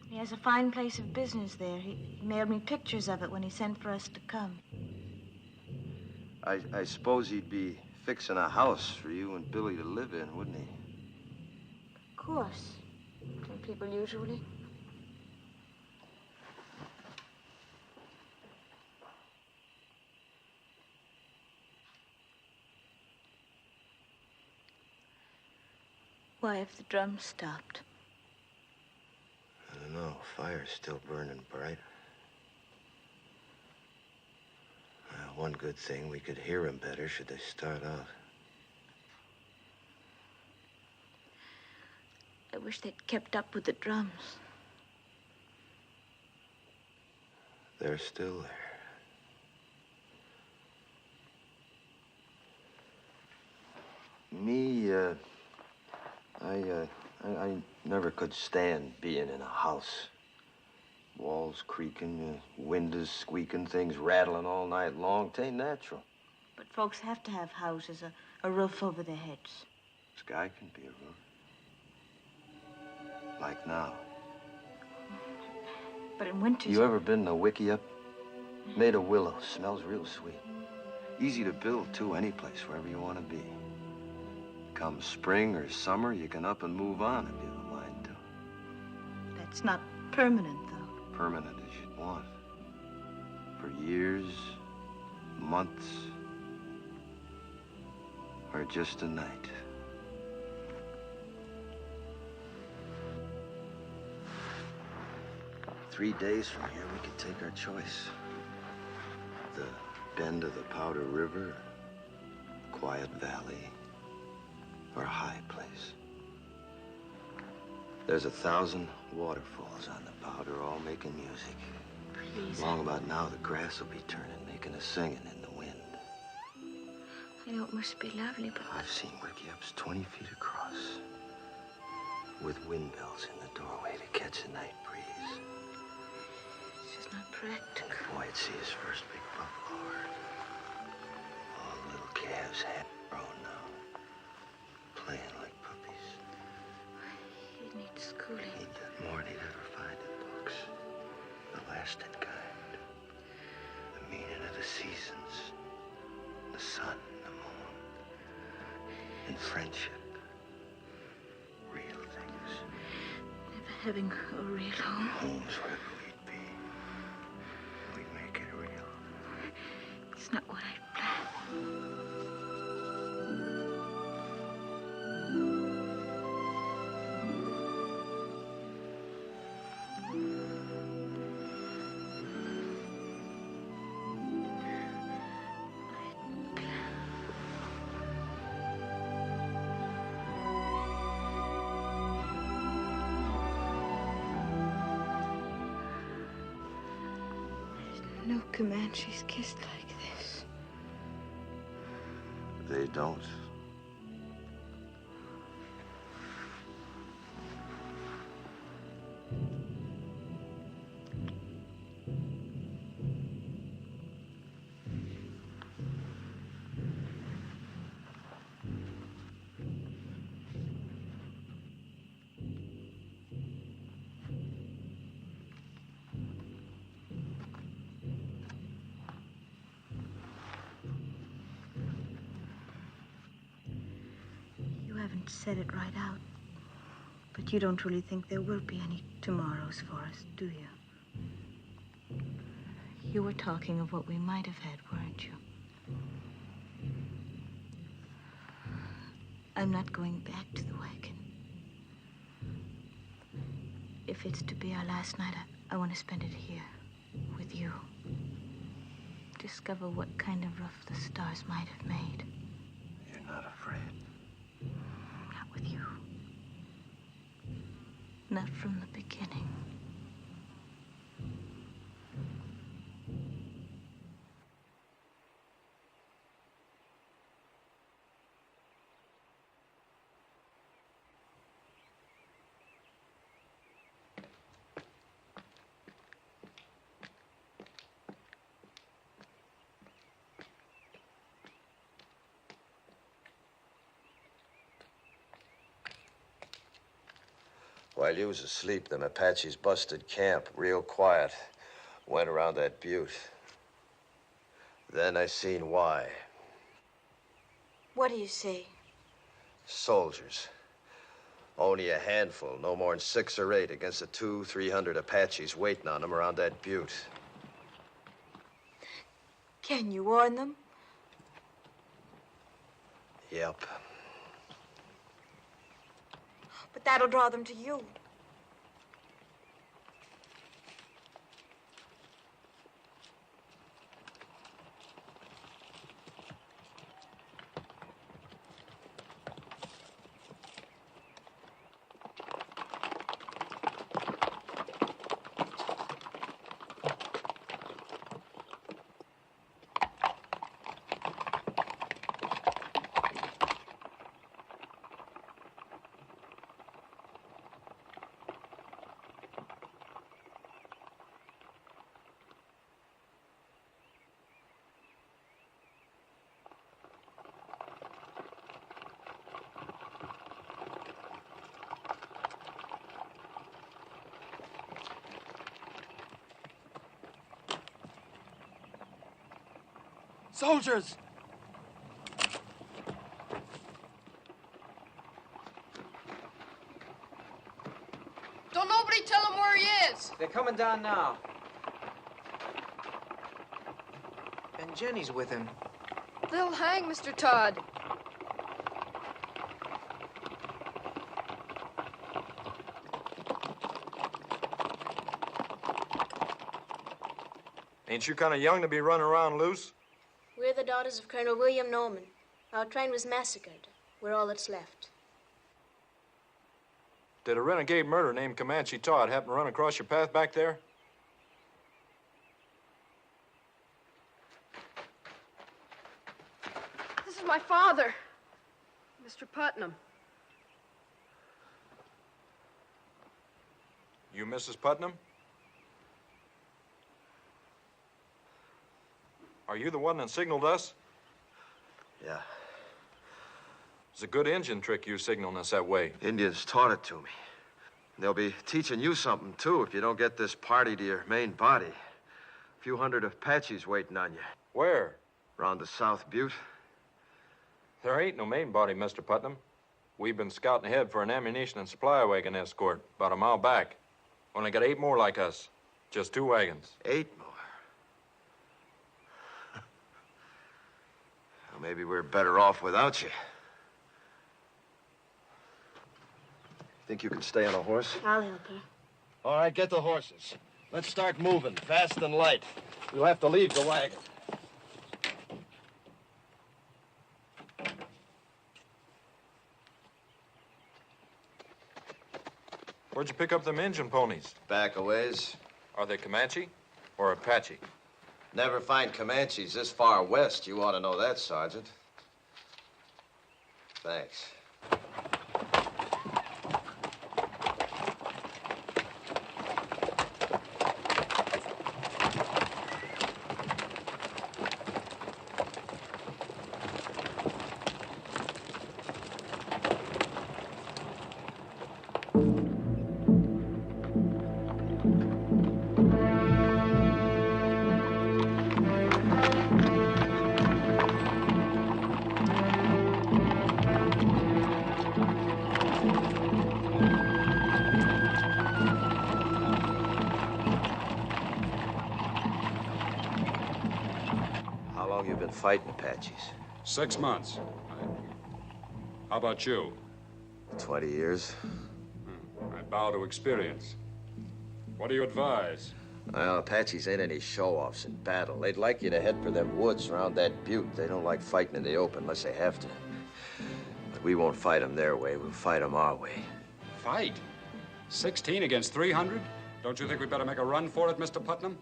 He has a fine place of business there. He mailed me pictures of it when he sent for us to come. I suppose he'd be fixing a house for you and Billy to live in, wouldn't he? Of course. Don't people usually? Why have the drums stopped? I don't know. Fire's still burning bright. One good thing, we could hear him better should they start out. I wish they'd kept up with the drums. They're still there. Me, I never could stand being in a house. Walls creaking, windows squeaking, things rattling all night long. 'Tain't natural. But folks have to have houses, a roof over their heads. Sky can be a roof. Like now. But in winters... You ever been to Wickiup? Made of willow. Smells real sweet. Easy to build, too, any place, wherever you want to be. Come spring or summer, you can up and move on if you don't mind to. That's not permanent, though. Permanent as you'd want. For years, months, or just a night. Three days from here, we could take our choice. The bend of the Powder River, quiet valley, or a high place. There's 1,000 waterfalls on the Powder, all making music. Please. Long about now, the grass will be turning, making a singing in the wind. I know it must be lovely, but... I've seen Wickiups 20 feet across, with windmills in the doorway to catch the night breeze. It's just not practical. And boy, I'd see his first big buffalo herd. All the little calves half grown now, playing like puppies. He needs schooling. He'd get more than he'd ever find in books. The lasting kind. The meaning of the seasons. The sun, the moon. And friendship. Real things. Never having a real home. Homes wherever we'd be. We'd make it real. It's not what I planned. No Comanches kissed like this. They don't. You haven't said it right out. But you don't really think there will be any tomorrows for us, do you? You were talking of what we might have had, weren't you? I'm not going back to the wagon. If it's to be our last night, I want to spend it here, with you. Discover what kind of roof the stars might have made. You're not afraid. Not with you. Not from the beginning. While you was asleep, them Apaches busted camp, real quiet. Went around that butte. Then I seen why. What do you see? Soldiers. Only a handful, no more than 6 or 8 against the 200-300 Apaches waiting on them around that butte. Can you warn them? Yep. But that'll draw them to you. Soldiers! Don't nobody tell him where he is. They're coming down now. And Jenny's with him. They'll hang Mr. Todd. Ain't you kind of young to be running around loose? We're the daughters of Colonel William Norman. Our train was massacred. We're all that's left. Did a renegade murderer named Comanche Todd happen to run across your path back there? This is my father, Mr. Putnam. You Mrs. Putnam? Are you the one that signaled us? Yeah. It's a good engine trick you signaling us that way. Indians taught it to me. They'll be teaching you something, too, if you don't get this party to your main body. A few hundred Apaches waiting on you. Where? Around the South Butte. There ain't no main body, Mr. Putnam. We've been scouting ahead for an ammunition and supply wagon escort about a mile back. Only got 8 more like us. Just 2 wagons. 8 more? Well, maybe we're better off without you. Think you can stay on a horse? I'll help her. All right, get the horses. Let's start moving, fast and light. We'll have to leave the wagon. Where'd you pick up them engine ponies? Back a ways. Are they Comanche or Apache? Never find Comanches this far west. You ought to know that, Sergeant. Thanks. Fighting Apaches. 6 months. How about you? 20 years. I bow to experience. What do you advise? Well, Apaches ain't any show-offs in battle. They'd like you to head for them woods around that butte. They don't like fighting in the open unless they have to. But we won't fight them their way. We'll fight them our way. Fight? 16 against 300? Don't you think we better make a run for it, Mr. Putnam?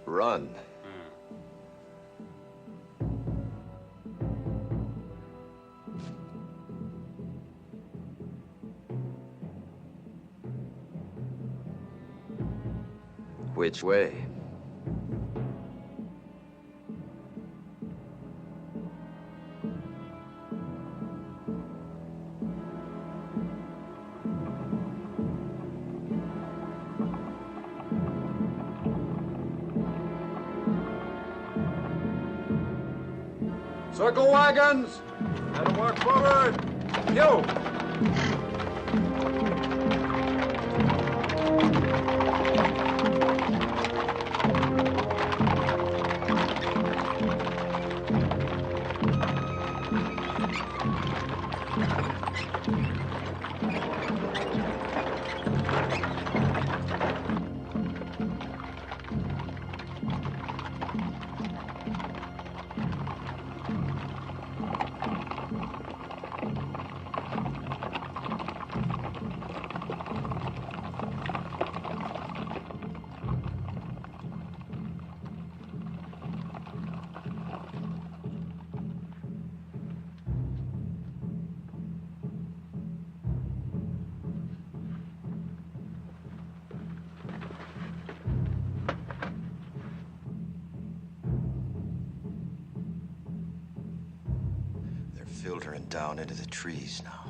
Run? Which way? Circle wagons! Let them walk forward! You! Filtering down into the trees now.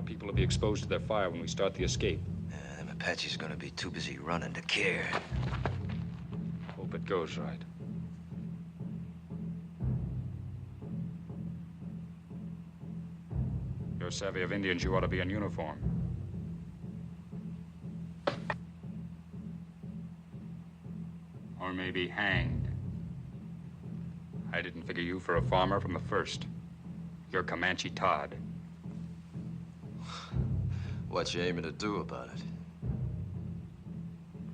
People will be exposed to their fire when we start the escape. Them Apaches are gonna be too busy running to care. Hope it goes right. You're savvy of Indians, you ought to be in uniform. Or maybe hanged. I didn't figure you for a farmer from the first. You're Comanche Todd. What you aiming to do about it?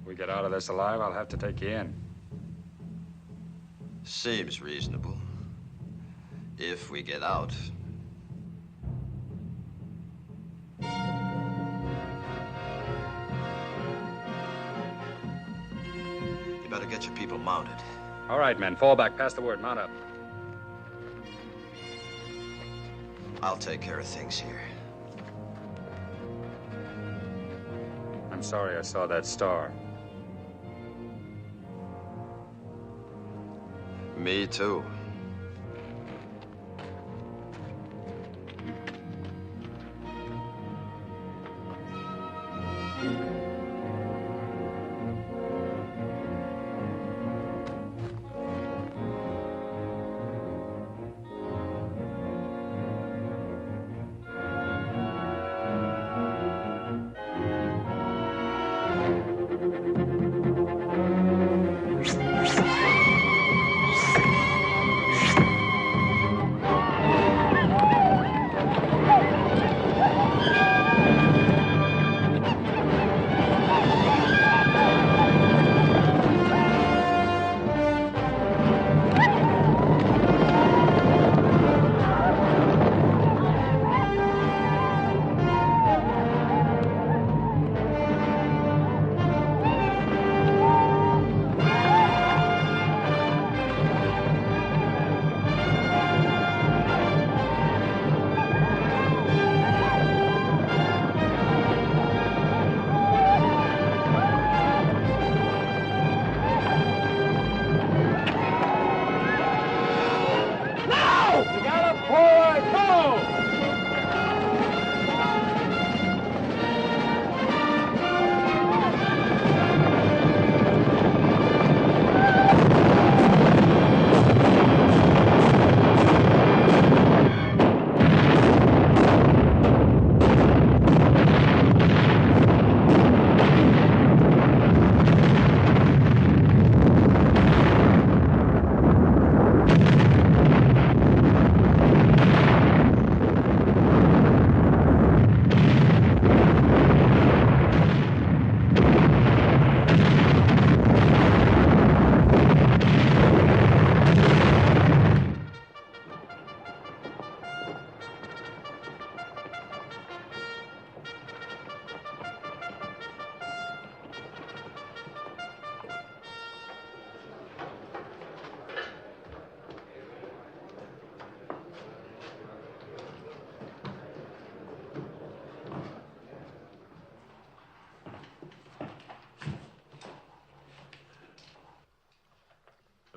If we get out of this alive, I'll have to take you in. Seems reasonable. If we get out. You better get your people mounted. All right, men, fall back. Pass the word. Mount up. I'll take care of things here. I'm sorry I saw that star. Me too.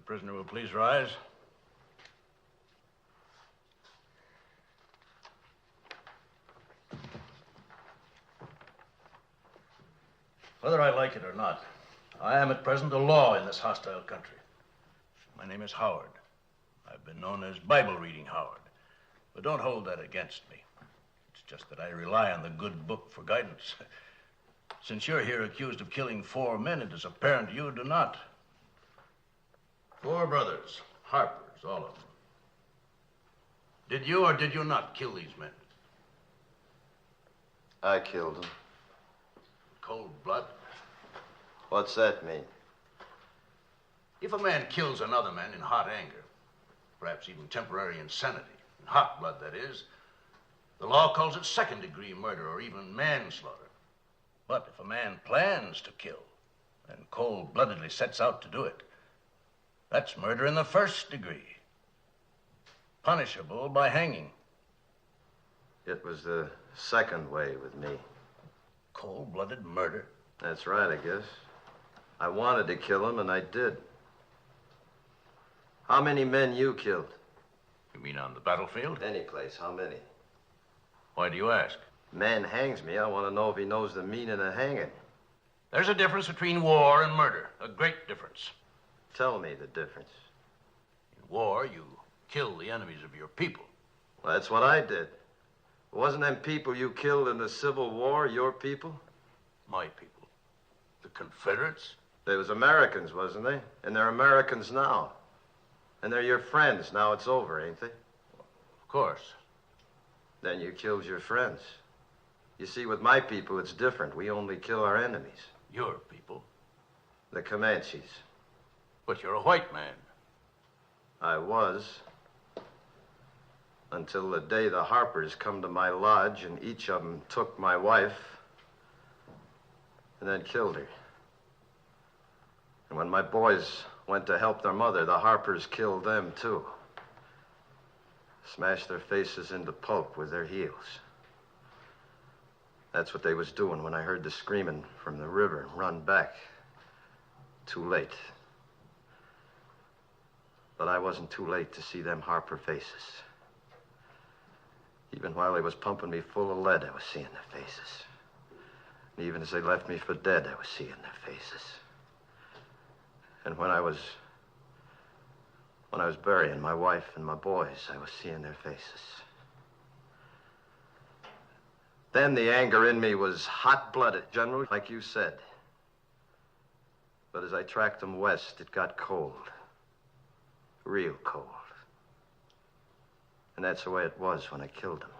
The prisoner will please rise. Whether I like it or not, I am at present a law in this hostile country. My name is Howard. I've been known as Bible-reading Howard. But don't hold that against me. It's just that I rely on the good book for guidance. Since you're here accused of killing 4 men, it is apparent you do not. 4 brothers, Harpers, all of them. Did you or did you not kill these men? I killed them. Cold blood? What's that mean? If a man kills another man in hot anger, perhaps even temporary insanity, in hot blood, that is, the law calls it second-degree murder or even manslaughter. But if a man plans to kill and cold-bloodedly sets out to do it, that's murder in the first degree, punishable by hanging. It was the second way with me. Cold-blooded murder? That's right, I guess. I wanted to kill him, and I did. How many men you killed? You mean on the battlefield? Any place. How many? Why do you ask? Man hangs me. I want to know if he knows the meaning of hanging. There's a difference between war and murder. A great difference. Tell me the difference. In war, you kill the enemies of your people. Well, that's what I did. Wasn't them people you killed in the Civil War your people? My people. The Confederates? They was Americans, wasn't they? And they're Americans now. And they're your friends. Now it's over, ain't they? Of course. Then you killed your friends. You see, with my people, it's different. We only kill our enemies. Your people? The Comanches. But you're a white man. I was. Until the day the Harpers come to my lodge and each of them took my wife and then killed her. And when my boys went to help their mother, the Harpers killed them too. Smashed their faces into pulp with their heels. That's what they was doing when I heard the screaming from the river and run back. Too late. But I wasn't too late to see them Harper faces. Even while they was pumping me full of lead, I was seeing their faces. And even as they left me for dead, I was seeing their faces. And when I was burying my wife and my boys, I was seeing their faces. Then the anger in me was hot-blooded, General, like you said. But as I tracked them west, it got cold. Real cold. And that's the way it was when I killed them.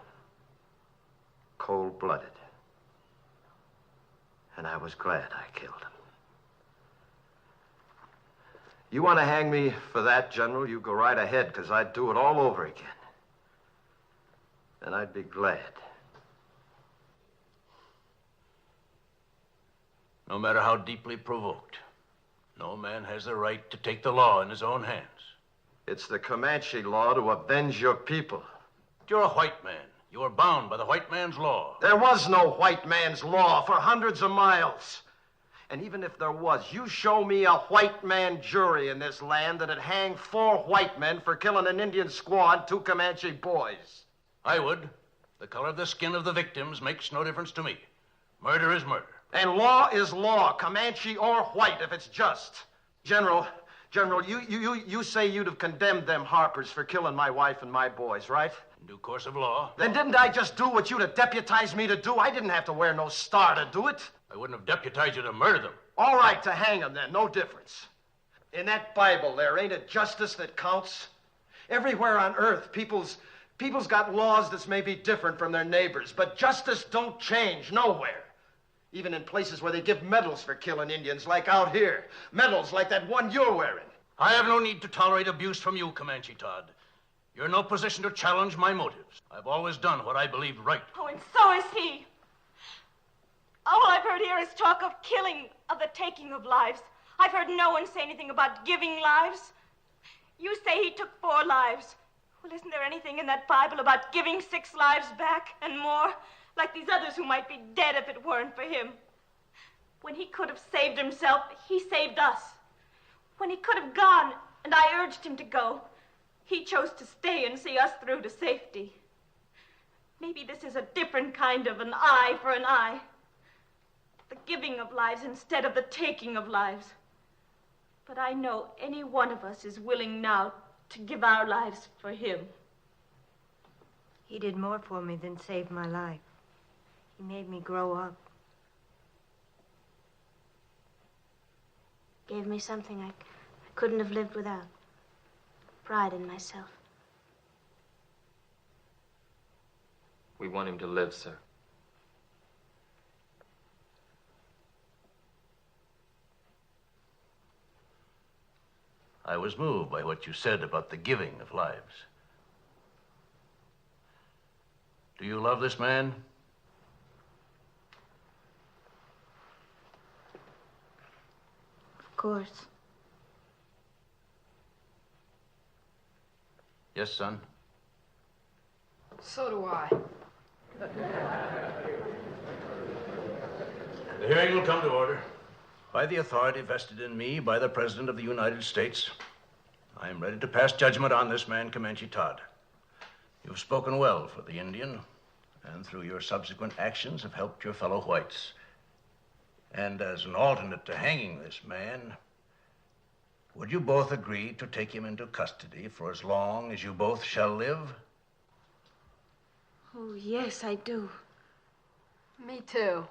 Cold-blooded. And I was glad I killed them. You want to hang me for that, General, you go right ahead, because I'd do it all over again. And I'd be glad. No matter how deeply provoked, no man has the right to take the law in his own hands. It's the Comanche law to avenge your people. You're a white man. You are bound by the white man's law. There was no white man's law for hundreds of miles. And even if there was, you show me a white man jury in this land that'd hang 4 white men for killing an Indian squaw and 2 Comanche boys. I would. The color of the skin of the victims makes no difference to me. Murder is murder. And law is law, Comanche or white, if it's just. General, you say you'd have condemned them Harpers for killing my wife and my boys, right? In due course of law. Then didn't I just do what you'd have deputized me to do? I didn't have to wear no star to do it. I wouldn't have deputized you to murder them. All right, to hang them then, no difference. In that Bible there, ain't it justice that counts? Everywhere on earth, people's got laws that's maybe different from their neighbors, but justice don't change nowhere. Even in places where they give medals for killing Indians, like out here. Medals like that one you're wearing. I have no need to tolerate abuse from you, Comanche Todd. You're in no position to challenge my motives. I've always done what I believed right. Oh, and so is he. All I've heard here is talk of killing, of the taking of lives. I've heard no one say anything about giving lives. You say he took 4 lives. Well, isn't there anything in that Bible about giving 6 lives back and more? Like these others who might be dead if it weren't for him. When he could have saved himself, he saved us. When he could have gone, and I urged him to go. He chose to stay and see us through to safety. Maybe this is a different kind of an eye for an eye. The giving of lives instead of the taking of lives. But I know any one of us is willing now to give our lives for him. He did more for me than save my life. He made me grow up. Gave me something I couldn't have lived without. Pride in myself. We want him to live, sir. I was moved by what you said about the giving of lives. Do you love this man? Of course. Yes, son? So do I. The hearing will come to order. By the authority vested in me by the President of the United States, I am ready to pass judgment on this man, Comanche Todd. You've spoken well for the Indian, and through your subsequent actions have helped your fellow whites. And as an alternate to hanging this man, would you both agree to take him into custody for as long as you both shall live? Oh, yes, I do. Me too.